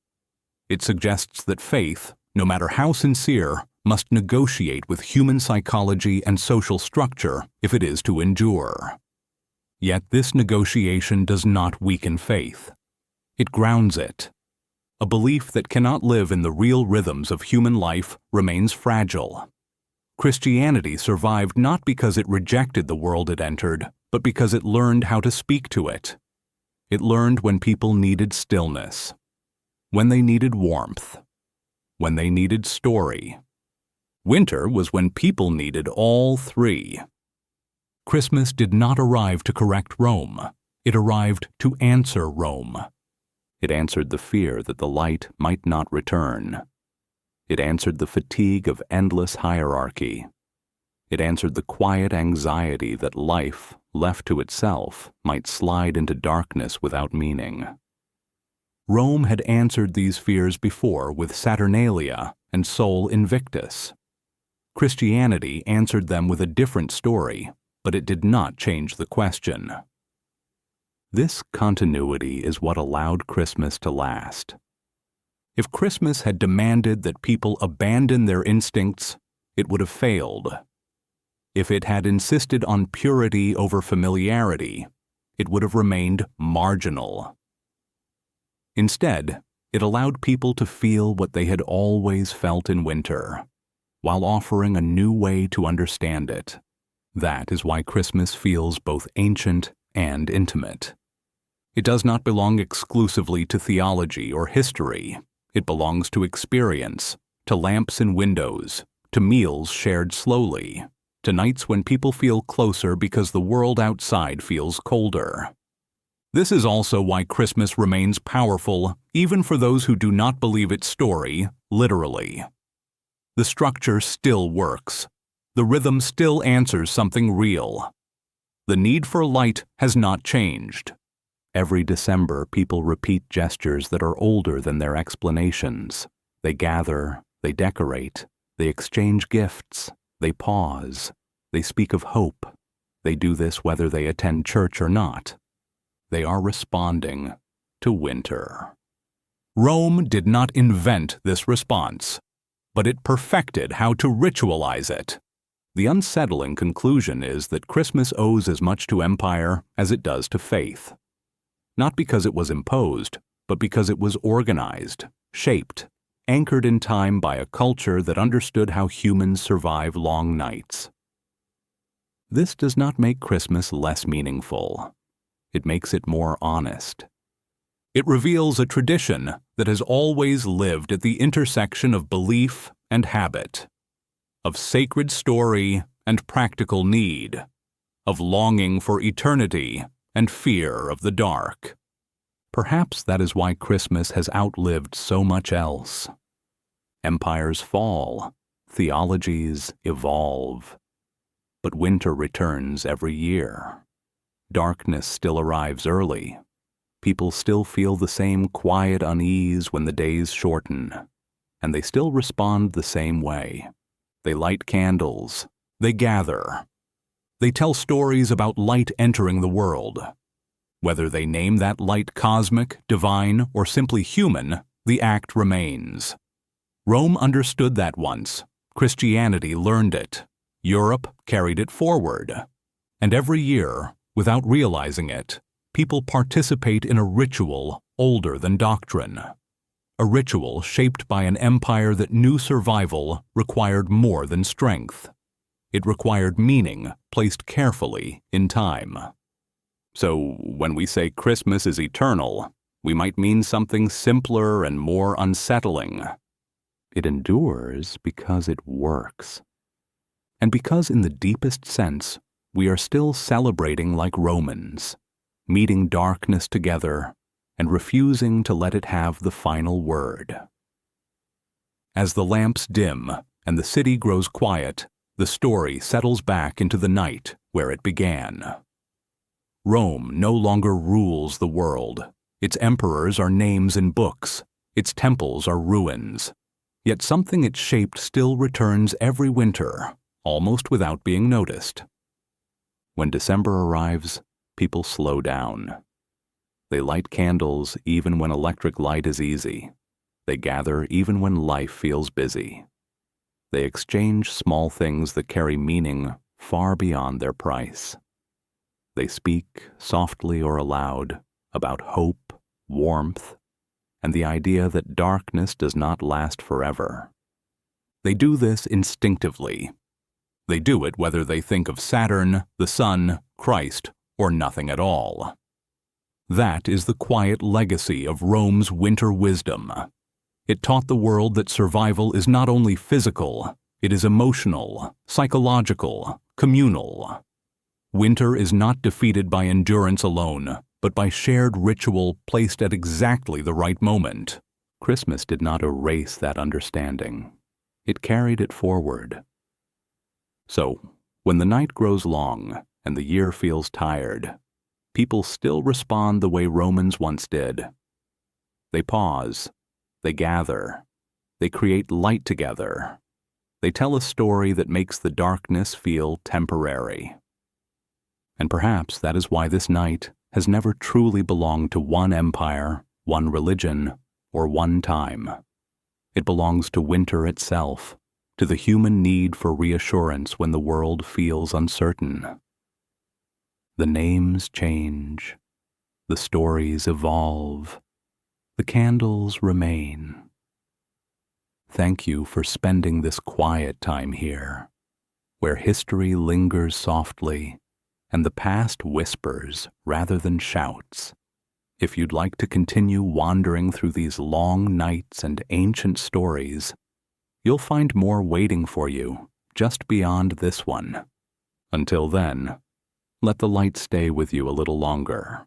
It suggests that faith, no matter how sincere, must negotiate with human psychology and social structure if it is to endure. Yet this negotiation does not weaken faith. It grounds it. A belief that cannot live in the real rhythms of human life remains fragile. Christianity survived not because it rejected the world it entered, but because it learned how to speak to it. It learned when people needed stillness, when they needed warmth, when they needed story. Winter was when people needed all three. Christmas did not arrive to correct Rome. It arrived to answer Rome. It answered the fear that the light might not return. It answered the fatigue of endless hierarchy. It answered the quiet anxiety that life, left to itself, might slide into darkness without meaning. Rome had answered these fears before with Saturnalia and Sol Invictus. Christianity answered them with a different story, but it did not change the question. This continuity is what allowed Christmas to last. If Christmas had demanded that people abandon their instincts, it would have failed. If it had insisted on purity over familiarity, it would have remained marginal. Instead, it allowed people to feel what they had always felt in winter, while offering a new way to understand it. That is why Christmas feels both ancient and intimate. It does not belong exclusively to theology or history. It belongs to experience, to lamps in windows, to meals shared slowly, to nights when people feel closer because the world outside feels colder. This is also why Christmas remains powerful even for those who do not believe its story literally. The structure still works. The rhythm still answers something real. The need for light has not changed. Every December, people repeat gestures that are older than their explanations. They gather, they decorate, they exchange gifts, they pause, they speak of hope. They do this whether they attend church or not. They are responding to winter. Rome did not invent this response, but it perfected how to ritualize it. The unsettling conclusion is that Christmas owes as much to empire as it does to faith. Not because it was imposed, but because it was organized, shaped, anchored in time by a culture that understood how humans survive long nights. This does not make Christmas less meaningful. It makes it more honest. It reveals a tradition that has always lived at the intersection of belief and habit, of sacred story and practical need, of longing for eternity and fear of the dark. Perhaps that is why Christmas has outlived so much else. Empires fall, theologies evolve, but winter returns every year. Darkness still arrives early. People still feel the same quiet unease when the days shorten, and they still respond the same way. They light candles. They gather. They tell stories about light entering the world. Whether they name that light cosmic, divine, or simply human, the act remains. Rome understood that once. Christianity learned it. Europe carried it forward. And every year, without realizing it, people participate in a ritual older than doctrine. A ritual shaped by an empire that knew survival required more than strength. It required meaning placed carefully in time. So, when we say Christmas is eternal, we might mean something simpler and more unsettling. It endures because it works. And because in the deepest sense, we are still celebrating like Romans, meeting darkness together and refusing to let it have the final word. As the lamps dim and the city grows quiet, the story settles back into the night where it began. Rome no longer rules the world. Its emperors are names in books. Its temples are ruins. Yet something it shaped still returns every winter, almost without being noticed. When December arrives, people slow down. They light candles even when electric light is easy. They gather even when life feels busy. They exchange small things that carry meaning far beyond their price. They speak, softly or aloud, about hope, warmth, and the idea that darkness does not last forever. They do this instinctively. They do it whether they think of Saturn, the sun, Christ, or nothing at all. That is the quiet legacy of Rome's winter wisdom. It taught the world that survival is not only physical, it is emotional, psychological, communal. Winter is not defeated by endurance alone, but by shared ritual placed at exactly the right moment. Christmas did not erase that understanding. It carried it forward. So, when the night grows long and the year feels tired, people still respond the way Romans once did. They pause. They gather. They create light together. They tell a story that makes the darkness feel temporary. And perhaps that is why this night has never truly belonged to one empire, one religion, or one time. It belongs to winter itself, to the human need for reassurance when the world feels uncertain. The names change. The stories evolve. The candles remain. Thank you for spending this quiet time here, where history lingers softly and the past whispers rather than shouts. If you'd like to continue wandering through these long nights and ancient stories, you'll find more waiting for you just beyond this one. Until then, let the light stay with you a little longer.